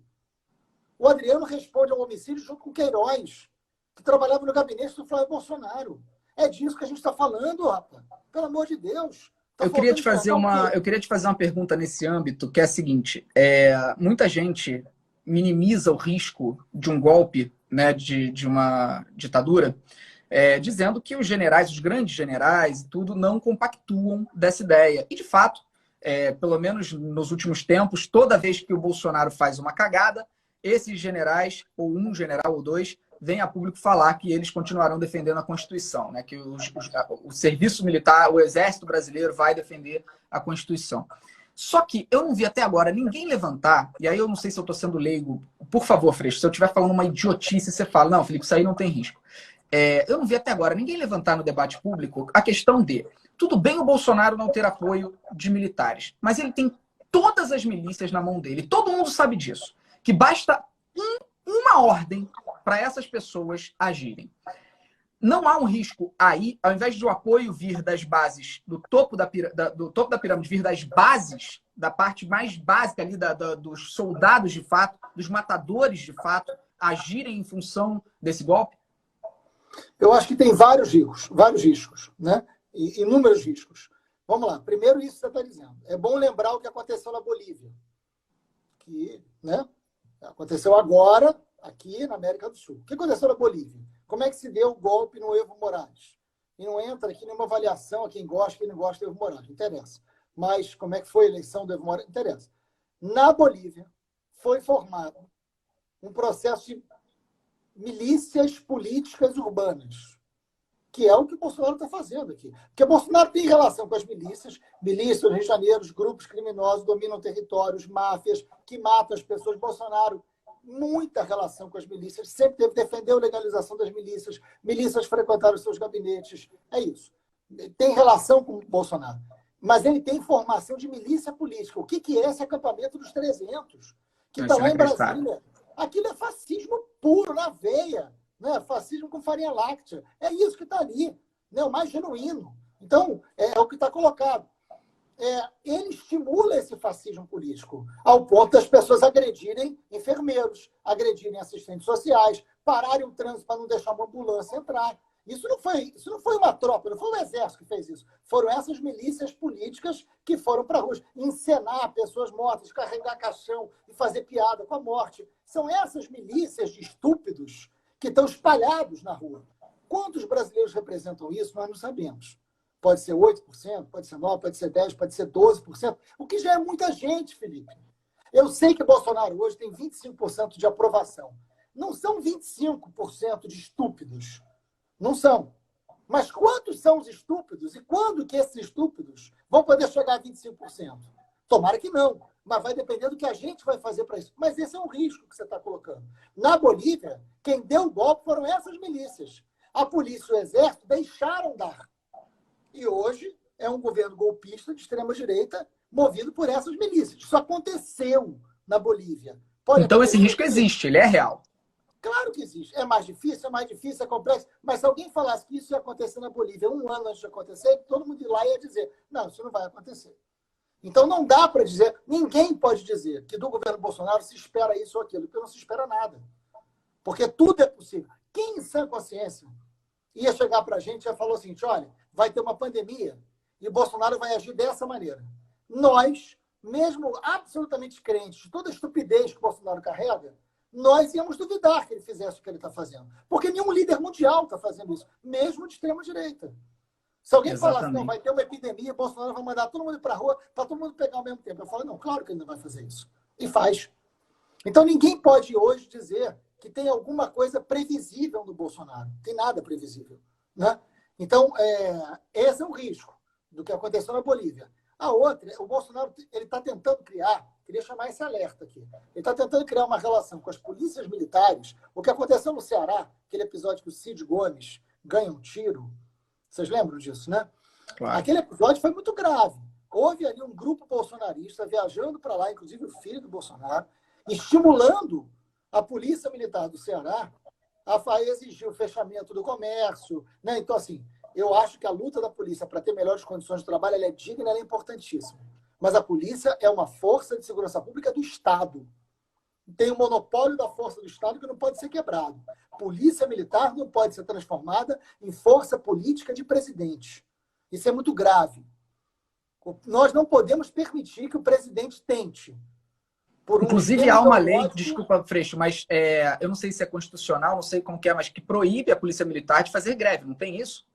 O Adriano responde ao homicídio junto com Queiroz, que trabalhava no gabinete do Flávio Bolsonaro. É disso que a gente está falando, rapaz. Pelo amor de Deus. Eu queria te fazer uma pergunta nesse âmbito, que é a seguinte. Muita gente minimiza o risco de um golpe, né, de uma ditadura, dizendo que os generais, os grandes generais e tudo, não compactuam dessa ideia. E, de fato, pelo menos nos últimos tempos, toda vez que o Bolsonaro faz uma cagada, esses generais, ou um general ou dois, vem a público falar que eles continuarão defendendo a Constituição, né? Que o serviço militar, o Exército Brasileiro vai defender a Constituição. Só que eu não vi até agora ninguém levantar, e aí eu não sei se eu estou sendo leigo, por favor, Freixo, se eu estiver falando uma idiotice, você fala, não, Felipe, isso aí não tem risco. Eu não vi até agora ninguém levantar no debate público a questão de, tudo bem o Bolsonaro não ter apoio de militares, mas ele tem todas as milícias na mão dele, todo mundo sabe disso, que basta uma ordem para essas pessoas agirem. Não há um risco aí, ao invés de o apoio vir das bases, do topo da pirâmide, vir das bases, da parte mais básica ali, dos soldados de fato, dos matadores de fato, agirem em função desse golpe? Eu acho que tem vários riscos, né? E inúmeros riscos. Vamos lá. Primeiro, isso que você está dizendo. É bom lembrar o que aconteceu na Bolívia. Que, né, aconteceu agora, aqui na América do Sul. O que aconteceu na Bolívia? Como é que se deu o golpe no Evo Morales? E não entra aqui nenhuma avaliação a quem gosta e quem não gosta do Evo Morales. Não interessa. Mas como é que foi a eleição do Evo Morales? Não interessa. Na Bolívia, foi formado um processo de milícias políticas urbanas, que é o que o Bolsonaro está fazendo aqui. Porque o Bolsonaro tem relação com as milícias no Rio de Janeiro, os grupos criminosos dominam territórios, máfias, que matam as pessoas. Bolsonaro, muita relação com as milícias, sempre teve, defendeu a legalização das milícias, milícias frequentaram os seus gabinetes. É isso. Tem relação com o Bolsonaro. Mas ele tem formação de milícia política. O que é esse acampamento dos 300? Que está lá em Brasília. Aquilo é fascismo puro, na veia. Né? Fascismo com farinha láctea. É isso que está ali. Né? O mais genuíno. Então, é o que está colocado. Ele estimula esse fascismo político, ao ponto das pessoas agredirem enfermeiros, agredirem assistentes sociais, pararem o trânsito para não deixar uma ambulância entrar. Isso não foi uma tropa, não foi o exército que fez isso. Foram essas milícias políticas que foram para a rua encenar pessoas mortas, carregar caixão e fazer piada com a morte. São essas milícias de estúpidos que estão espalhados na rua. Quantos brasileiros representam isso, nós não sabemos. Pode ser 8%, pode ser 9%, pode ser 10%, pode ser 12%, o que já é muita gente, Felipe. Eu sei que Bolsonaro hoje tem 25% de aprovação. Não são 25% de estúpidos. Não são. Mas quantos são os estúpidos e quando que esses estúpidos vão poder chegar a 25%? Tomara que não, mas vai depender do que a gente vai fazer para isso. Mas esse é um risco que você está colocando. Na Bolívia, quem deu o golpe foram essas milícias. A polícia e o exército deixaram dar. E hoje é um governo golpista de extrema-direita movido por essas milícias. Isso aconteceu na Bolívia. Então esse risco existe, ele é real. Claro que existe. É mais difícil, é complexo. Mas se alguém falasse que isso ia acontecer na Bolívia 1 ano antes de acontecer, todo mundo ia lá e ia dizer, não, isso não vai acontecer. Então não dá para dizer, ninguém pode dizer que do governo Bolsonaro se espera isso ou aquilo, porque não se espera nada. Porque tudo é possível. Quem em sã consciência ia chegar para a gente e falou assim, olha, vai ter uma pandemia e Bolsonaro vai agir dessa maneira. Nós, mesmo absolutamente crentes de toda a estupidez que Bolsonaro carrega, nós íamos duvidar que ele fizesse o que ele está fazendo. Porque nenhum líder mundial está fazendo isso, mesmo de extrema-direita. Se alguém falasse, não, vai ter uma epidemia, Bolsonaro vai mandar todo mundo para a rua, para todo mundo pegar ao mesmo tempo. Eu falo, não, claro que ele não vai fazer isso. E faz. Então, ninguém pode hoje dizer que tem alguma coisa previsível no Bolsonaro. Não tem nada previsível. Né? Então, esse é o risco do que aconteceu na Bolívia. A outra, o Bolsonaro ele está tentando criar, queria chamar esse alerta aqui, ele está tentando criar uma relação com as polícias militares. O que aconteceu no Ceará, aquele episódio que o Cid Gomes ganha um tiro, vocês lembram disso, né? Claro. Aquele episódio foi muito grave. Houve ali um grupo bolsonarista viajando para lá, inclusive o filho do Bolsonaro, estimulando a polícia militar do Ceará a exigir o fechamento do comércio. Né? Então, assim, eu acho que a luta da polícia para ter melhores condições de trabalho ela é digna, ela é importantíssima. Mas a polícia é uma força de segurança pública do Estado. Tem um monopólio da força do Estado que não pode ser quebrado. Polícia militar não pode ser transformada em força política de presidente. Isso é muito grave. Nós não podemos permitir que o presidente tente. Inclusive, há uma lei, desculpa, Freixo, mas eu não sei se é constitucional, não sei como que é, mas que proíbe a polícia militar de fazer greve, não tem isso?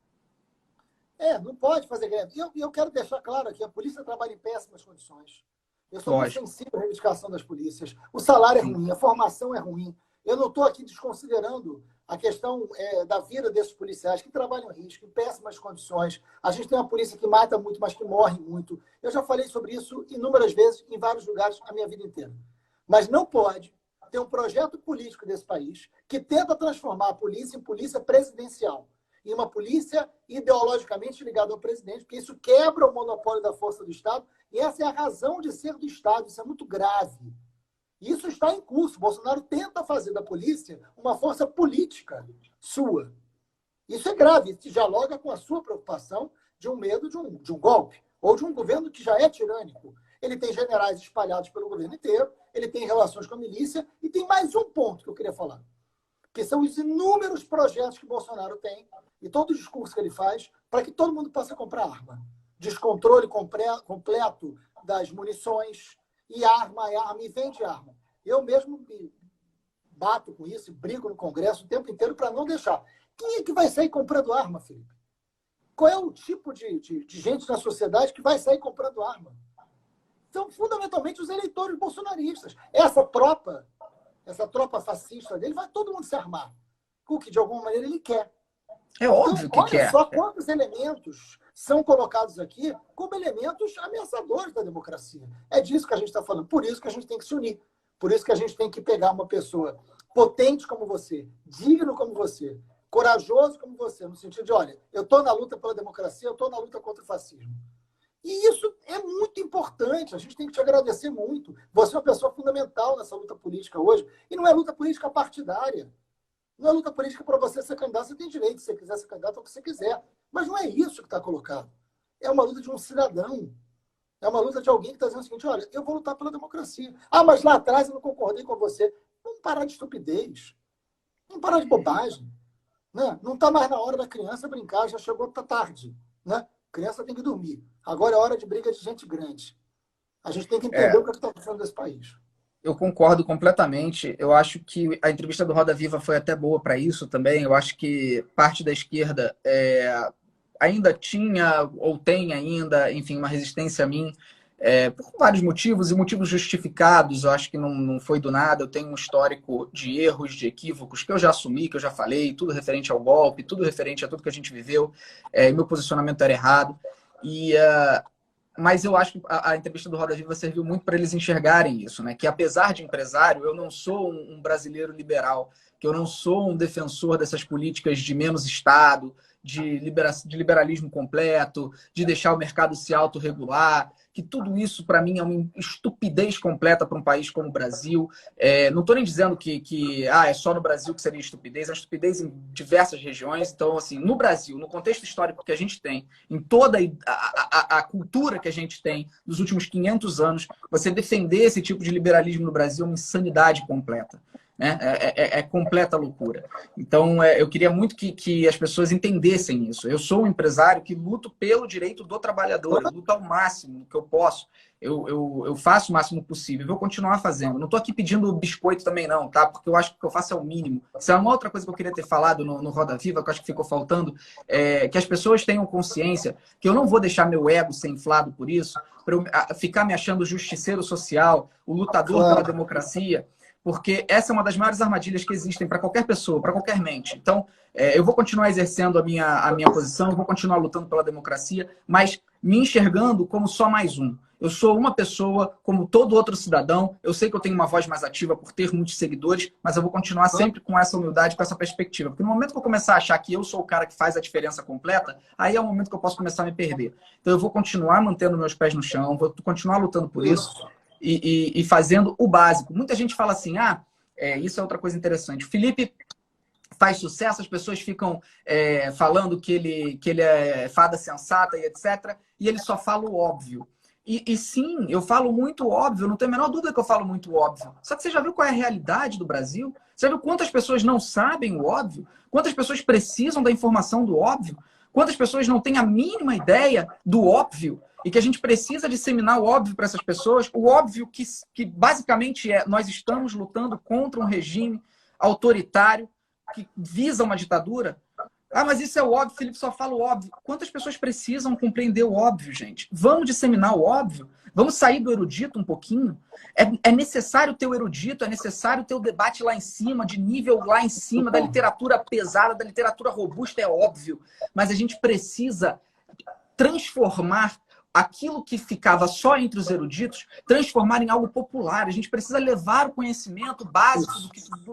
Não pode fazer greve. E eu quero deixar claro aqui, a polícia trabalha em péssimas condições. Eu sou muito sensível à reivindicação das polícias. O salário é ruim, a formação é ruim. Eu não estou aqui desconsiderando a questão da vida desses policiais que trabalham em risco, em péssimas condições. A gente tem uma polícia que mata muito, mas que morre muito. Eu já falei sobre isso inúmeras vezes, em vários lugares, a minha vida inteira. Mas não pode ter um projeto político desse país que tenta transformar a polícia em polícia presidencial, em uma polícia ideologicamente ligada ao presidente, porque isso quebra o monopólio da força do Estado, e essa é a razão de ser do Estado. Isso é muito grave. Isso está em curso. Bolsonaro tenta fazer da polícia uma força política sua. Isso é grave. Isso dialoga com a sua preocupação de um medo de um golpe, ou de um governo que já é tirânico. Ele tem generais espalhados pelo governo inteiro, ele tem relações com a milícia, e tem mais um ponto que eu queria falar, que são os inúmeros projetos que Bolsonaro tem e todo o discurso que ele faz para que todo mundo possa comprar arma. Descontrole completo das munições, e arma, e vende arma. Eu mesmo me bato com isso, brigo no Congresso o tempo inteiro para não deixar. Quem é que vai sair comprando arma, Felipe? Qual é o tipo de gente na sociedade que vai sair comprando arma? São fundamentalmente os eleitores bolsonaristas. Essa tropa fascista dele, vai todo mundo se armar. O que, de alguma maneira, ele quer. É óbvio que quer. Olha só quantos elementos são colocados aqui como elementos ameaçadores da democracia. É disso que a gente está falando. Por isso que a gente tem que se unir. Por isso que a gente tem que pegar uma pessoa potente como você, digno como você, corajoso como você, no sentido de, olha, eu estou na luta pela democracia, eu estou na luta contra o fascismo. E isso é muito importante. A gente tem que te agradecer muito. Você é uma pessoa fundamental nessa luta política hoje. E não é luta política partidária. Não é luta política para você ser candidato. Você tem direito, se você quiser ser candidato, ao que você quiser. Mas não é isso que está colocado. É uma luta de um cidadão. É uma luta de alguém que está dizendo o seguinte, olha, eu vou lutar pela democracia. Ah, mas lá atrás eu não concordei com você. Vamos parar de estupidez. Vamos parar de bobagem. Né? Não está mais na hora da criança brincar, já chegou, tá tarde. Né? Criança tem que dormir. Agora é hora de briga de gente grande. A gente tem que entender o que está acontecendo nesse país. Eu concordo completamente. Eu acho que a entrevista do Roda Viva foi até boa para isso também. Eu acho que parte da esquerda ainda tinha, ou tem ainda, enfim, uma resistência a mim, por vários motivos, e motivos justificados. Eu acho que não foi do nada. Eu tenho um histórico de erros, de equívocos, que eu já assumi, que eu já falei, tudo referente ao golpe, tudo referente a tudo que a gente viveu. Meu posicionamento era errado. Mas eu acho que a entrevista do Roda Viva serviu muito para eles enxergarem isso, né? Que apesar de empresário, eu não sou um brasileiro liberal, que eu não sou um defensor dessas políticas de menos Estado, de liberalismo completo, de deixar o mercado se autorregular, que tudo isso, para mim, é uma estupidez completa para um país como o Brasil. Não estou nem dizendo que é só no Brasil que seria estupidez, é estupidez em diversas regiões. Então, assim, no Brasil, no contexto histórico que a gente tem, em toda a cultura que a gente tem dos últimos 500 anos, você defender esse tipo de liberalismo no Brasil é uma insanidade completa. Né? É completa loucura. Então, eu queria muito que as pessoas entendessem isso. Eu sou um empresário que luto pelo direito do trabalhador, eu luto ao máximo que eu posso. Eu faço o máximo possível, vou continuar fazendo. Não estou aqui pedindo biscoito também, não, tá? Porque eu acho que o que eu faço é o mínimo. Isso é uma outra coisa que eu queria ter falado no Roda Viva, que eu acho que ficou faltando, que as pessoas tenham consciência que eu não vou deixar meu ego ser inflado por isso, para eu ficar me achando justiceiro social, o lutador pela democracia, porque essa é uma das maiores armadilhas que existem para qualquer pessoa, para qualquer mente. Então, eu vou continuar exercendo a minha posição, eu vou continuar lutando pela democracia, mas me enxergando como só mais um. Eu sou uma pessoa como todo outro cidadão. Eu sei que eu tenho uma voz mais ativa por ter muitos seguidores, mas eu vou continuar sempre com essa humildade, com essa perspectiva. Porque no momento que eu começar a achar que eu sou o cara que faz a diferença completa, aí é o momento que eu posso começar a me perder. Então, eu vou continuar mantendo meus pés no chão, vou continuar lutando por isso. E fazendo o básico. Muita gente fala assim, isso é outra coisa interessante. O Felipe faz sucesso, as pessoas ficam falando que ele é fada sensata e etc. E ele só fala o óbvio. E sim, eu falo muito óbvio, não tenho a menor dúvida que eu falo muito óbvio. Só que você já viu qual é a realidade do Brasil? Você já viu quantas pessoas não sabem o óbvio? Quantas pessoas precisam da informação do óbvio? Quantas pessoas não têm a mínima ideia do óbvio? E que a gente precisa disseminar o óbvio para essas pessoas, o óbvio que basicamente nós estamos lutando contra um regime autoritário que visa uma ditadura. Mas isso é o óbvio, Felipe só fala o óbvio. Quantas pessoas precisam compreender o óbvio, gente? Vamos disseminar o óbvio? Vamos sair do erudito um pouquinho? É necessário ter o erudito, é necessário ter o debate lá em cima, de nível lá em cima, da literatura pesada, da literatura robusta, é óbvio. Mas a gente precisa transformar aquilo que ficava só entre os eruditos, transformar em algo popular. A gente precisa levar o conhecimento básico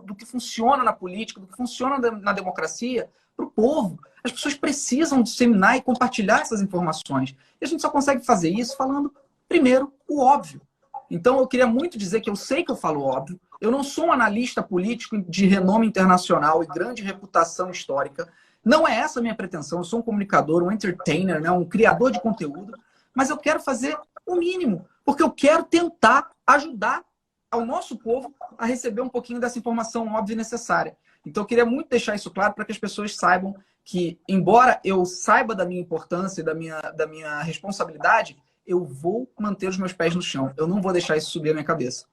do que funciona na política, do que funciona na democracia, para o povo. As pessoas precisam disseminar e compartilhar essas informações. E a gente só consegue fazer isso falando, primeiro, o óbvio. Então, eu queria muito dizer que eu sei que eu falo óbvio. Eu não sou um analista político de renome internacional e grande reputação histórica. Não é essa a minha pretensão. Eu sou um comunicador, um entertainer, né? Um criador de conteúdo. Mas eu quero fazer o mínimo, porque eu quero tentar ajudar ao nosso povo a receber um pouquinho dessa informação óbvia e necessária. Então, eu queria muito deixar isso claro para que as pessoas saibam que, embora eu saiba da minha importância e da minha responsabilidade, eu vou manter os meus pés no chão. Eu não vou deixar isso subir a minha cabeça.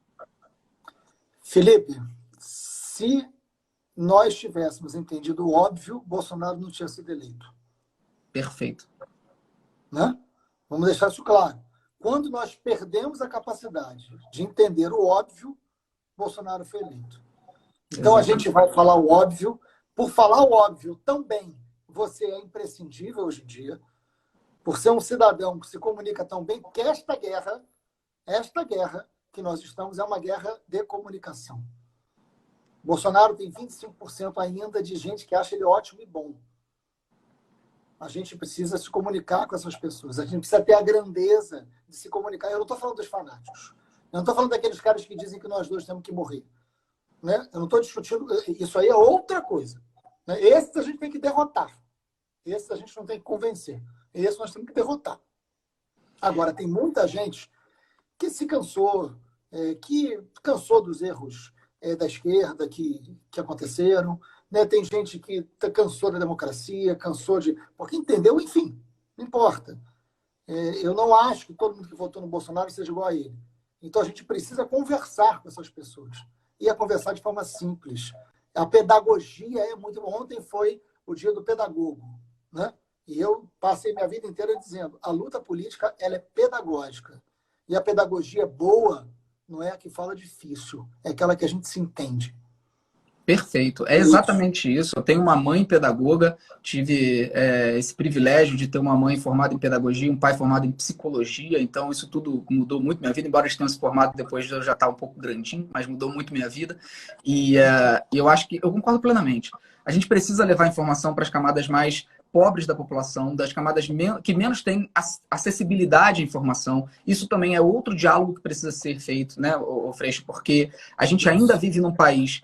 Felipe, se nós tivéssemos entendido o óbvio, Bolsonaro não tinha sido eleito. Perfeito. Né? Vamos deixar isso claro. Quando nós perdemos a capacidade de entender o óbvio, Bolsonaro foi eleito. Então, a gente vai falar o óbvio. Por falar o óbvio também, você é imprescindível hoje em dia, por ser um cidadão que se comunica tão bem, que esta guerra que nós estamos é uma guerra de comunicação. Bolsonaro tem 25% ainda de gente que acha ele ótimo e bom. A gente precisa se comunicar com essas pessoas. A gente precisa ter a grandeza de se comunicar. Eu não estou falando dos fanáticos. Eu não estou falando daqueles caras que dizem que nós dois temos que morrer. Né? Eu não estou discutindo. Isso aí é outra coisa. Né? Esses a gente tem que derrotar. Esses a gente não tem que convencer. Esses nós temos que derrotar. Agora, tem muita gente que se cansou, que cansou dos erros da esquerda que aconteceram, né? Tem gente que cansou da democracia, cansou de... Porque entendeu, enfim, não importa. Eu não acho que todo mundo que votou no Bolsonaro seja igual a ele. Então a gente precisa conversar com essas pessoas. E conversar de forma simples. A pedagogia é muito... Ontem foi o dia do pedagogo, né? E eu passei minha vida inteira dizendo, a luta política ela é pedagógica. E a pedagogia boa não é a que fala difícil, é aquela que a gente se entende. Perfeito. É exatamente isso. Eu tenho uma mãe pedagoga, tive esse privilégio de ter uma mãe formada em pedagogia, um pai formado em psicologia, então isso tudo mudou muito minha vida, embora eles tenham se formado depois de eu já estar um pouco grandinho, mas mudou muito minha vida. E eu acho que eu concordo plenamente. A gente precisa levar informação para as camadas mais pobres da população, das camadas que menos têm acessibilidade à informação. Isso também é outro diálogo que precisa ser feito, né, Freixo? Porque a gente ainda vive num país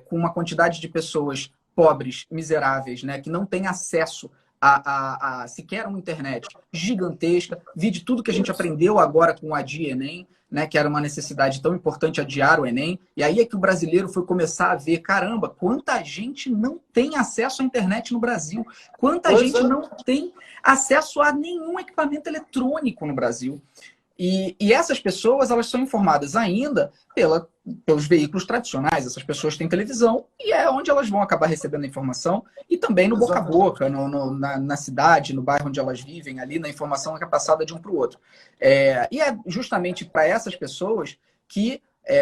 com uma quantidade de pessoas pobres, miseráveis, né, que não têm acesso a sequer uma internet gigantesca. Vi de tudo que a gente aprendeu agora com o Adia Enem, né, que era uma necessidade tão importante adiar o Enem. E aí é que o brasileiro foi começar a ver, caramba, quanta gente não tem acesso à internet no Brasil, quanta gente não tem acesso a nenhum equipamento eletrônico no Brasil. E essas pessoas, elas são informadas ainda pelos veículos tradicionais. Essas pessoas têm televisão e é onde elas vão acabar recebendo a informação. E também no boca a boca, na cidade, no bairro onde elas vivem, ali na informação que é passada de um para o outro. E é justamente para essas pessoas que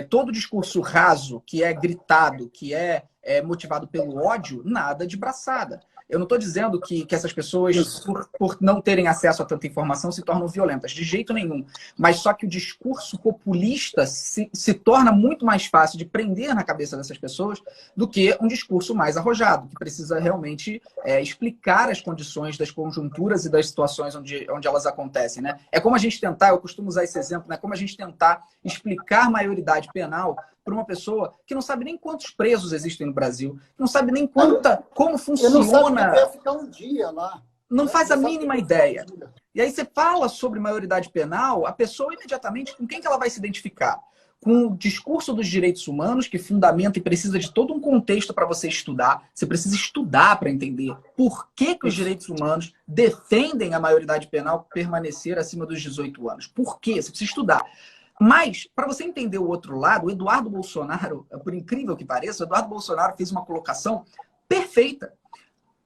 todo discurso raso, que é gritado, que é motivado pelo ódio, nada de braçada. Eu não estou dizendo que essas pessoas, por não terem acesso a tanta informação, se tornam violentas. De jeito nenhum. Mas só que o discurso populista se torna muito mais fácil de prender na cabeça dessas pessoas do que um discurso mais arrojado, que precisa realmente explicar as condições das conjunturas e das situações onde elas acontecem, né? É como a gente tentar, eu costumo usar esse exemplo, né? Como a gente tentar explicar maioridade penal para uma pessoa que não sabe nem quantos presos existem no Brasil, não sabe nem como funciona. Não sabe que vai ficar um dia lá. Não faz a mínima ideia. E aí você fala sobre maioridade penal, a pessoa imediatamente, com quem que ela vai se identificar? Com o discurso dos direitos humanos, que fundamenta e precisa de todo um contexto para você estudar. Você precisa estudar para entender por que os direitos humanos defendem a maioridade penal permanecer acima dos 18 anos. Por quê? Você precisa estudar. Mas, para você entender o outro lado, o Eduardo Bolsonaro, por incrível que pareça, o Eduardo Bolsonaro fez uma colocação perfeita.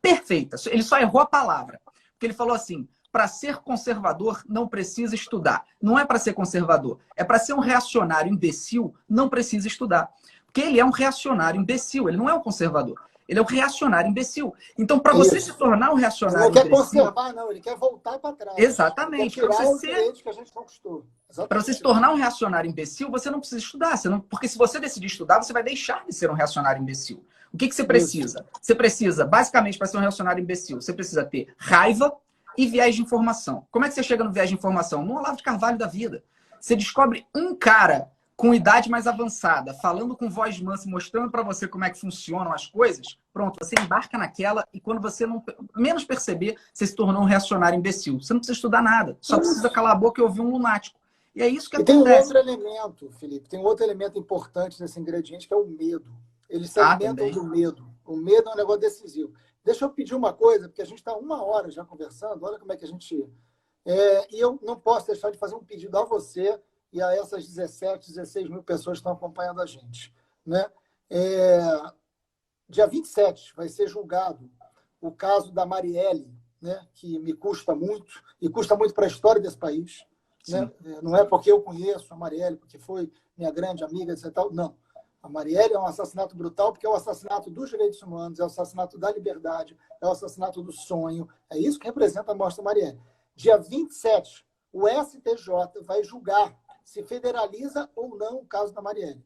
Perfeita. Ele só errou a palavra. Porque ele falou assim, para ser conservador não precisa estudar. Não é para ser conservador. É para ser um reacionário imbecil, não precisa estudar. Porque ele é um reacionário imbecil, ele não é um conservador. Ele é um reacionário imbecil. Então, para você se tornar um reacionário imbecil... Ele não quer conservar, não. Ele quer voltar para trás. Exatamente. Para você ser... que a gente conquistou. Para você se tornar um reacionário imbecil, você não precisa estudar. Porque se você decidir estudar, você vai deixar de ser um reacionário imbecil. O que você precisa? Você precisa, basicamente, para ser um reacionário imbecil, você precisa ter raiva e viés de informação. Como é que você chega no viés de informação? No Olavo de Carvalho da vida. Você descobre um cara com idade mais avançada, falando com voz mansa, mostrando para você como é que funcionam as coisas, pronto, você embarca naquela e quando você não menos perceber, você se tornou um reacionário imbecil. Você não precisa estudar nada, só precisa calar a boca e ouvir um lunático. E é isso que acontece. E tem um outro elemento, Felipe, tem um outro elemento importante nesse ingrediente, que é o medo. Eles se alimentam do medo. O medo é um negócio decisivo. Deixa eu pedir uma coisa, porque a gente está 1 hora já conversando, olha como é que a gente... e eu não posso deixar de fazer um pedido a você e a essas 17, 16 mil pessoas que estão acompanhando a gente. Né? Dia 27 vai ser julgado o caso da Marielle, né? Que me custa muito, e custa muito para a história desse país. Né? Não é porque eu conheço a Marielle, porque foi minha grande amiga, etc. Não. A Marielle é um assassinato brutal porque é o assassinato dos direitos humanos, é o assassinato da liberdade, é o assassinato do sonho. É isso que representa a morte da Marielle. Dia 27, o STJ vai julgar se federaliza ou não o caso da Marielle.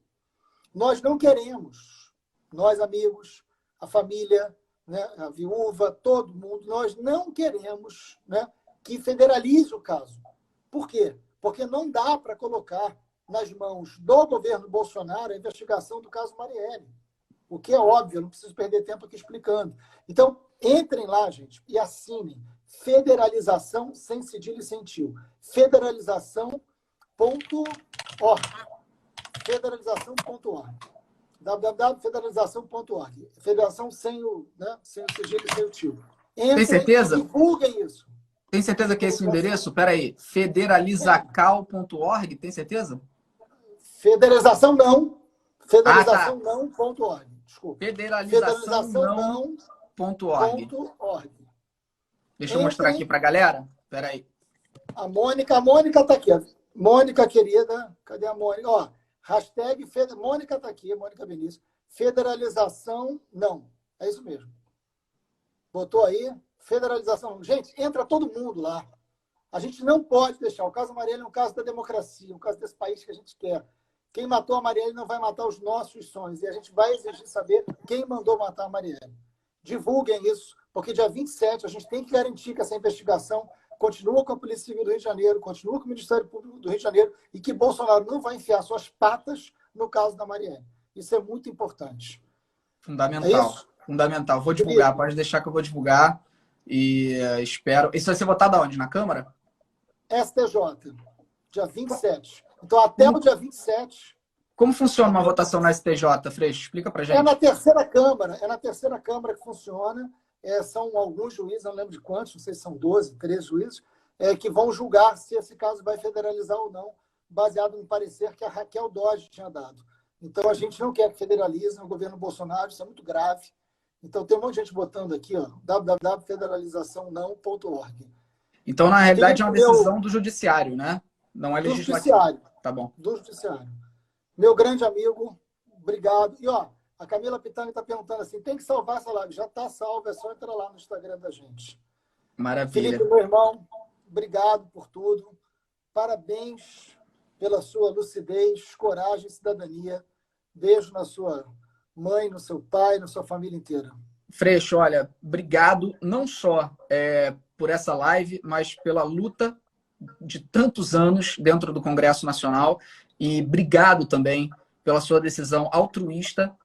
Nós não queremos, nós amigos, a família, né, a viúva, todo mundo, nós não queremos, né, que federalize o caso. Por quê? Porque não dá para colocar nas mãos do governo Bolsonaro a investigação do caso Marielle. O que é óbvio, eu não preciso perder tempo aqui explicando. Então, entrem lá, gente, e assinem federalização sem cedilha e sem tio. Federalização.org. Federalização.org. www.federalização.org. Federação sem o, né, sem o sigilo e sem o tio. Tem certeza? E divulguem isso. Tem certeza que é esse o endereço? Espera aí. Federalizacal.org, tem certeza? Federalização não. Tá. Não.org. Desculpa. Federalização.org. Deixa eu mostrar aqui para a galera. Espera aí. A Mônica está aqui. Mônica, querida. Cadê a Mônica? Ó, hashtag Mônica está aqui, Mônica Benício. Federalização não. É isso mesmo. Botou aí. Federalização. Gente, entra todo mundo lá. A gente não pode deixar. O caso Marielle é um caso da democracia, um caso desse país que a gente quer. Quem matou a Marielle não vai matar os nossos sonhos. E a gente vai exigir saber quem mandou matar a Marielle. Divulguem isso, porque dia 27 a gente tem que garantir que essa investigação continua com a Polícia Civil do Rio de Janeiro, continua com o Ministério Público do Rio de Janeiro e que Bolsonaro não vai enfiar suas patas no caso da Marielle. Isso é muito importante. Fundamental. Fundamental. Vou divulgar, pode deixar que eu vou divulgar. E espero. Isso vai ser votado aonde? Na Câmara? STJ, dia 27. Então, até o dia 27. Como funciona uma votação na STJ, Freixo? Explica pra gente. É na terceira Câmara. É na terceira Câmara que funciona. São alguns juízes, não lembro de quantos, não sei se são 12, 13 juízes, que vão julgar se esse caso vai federalizar ou não, baseado no parecer que a Raquel Dodge tinha dado. Então, a gente não quer que federalize no governo Bolsonaro, isso é muito grave. Então, tem um monte de gente botando aqui, ó, www.federalizaçãonão.org. Então, na realidade, é uma decisão do judiciário, né? Não é legislativo. Do judiciário. Tá bom. Do judiciário. Meu grande amigo, obrigado. E, ó, a Camila Pitanga está perguntando assim, tem que salvar essa live? Já está salva, é só entrar lá no Instagram da gente. Maravilha. Felipe, meu irmão, obrigado por tudo. Parabéns pela sua lucidez, coragem e cidadania. Beijo na sua mãe, no seu pai, na sua família inteira. Freixo, olha, obrigado não só por essa live, mas pela luta de tantos anos dentro do Congresso Nacional e obrigado também pela sua decisão altruísta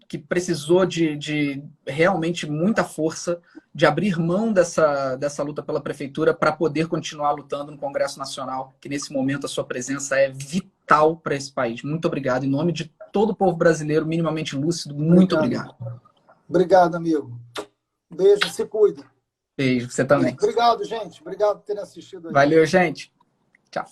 que precisou de realmente muita força, de abrir mão dessa luta pela prefeitura para poder continuar lutando no Congresso Nacional, que nesse momento a sua presença é vital para esse país. Muito obrigado. Em nome de todo o povo brasileiro minimamente lúcido, muito obrigado. Obrigado, amigo. Beijo, se cuida. Beijo, você também. Obrigado, gente. Obrigado por terem assistido aí. Valeu, gente. Tchau.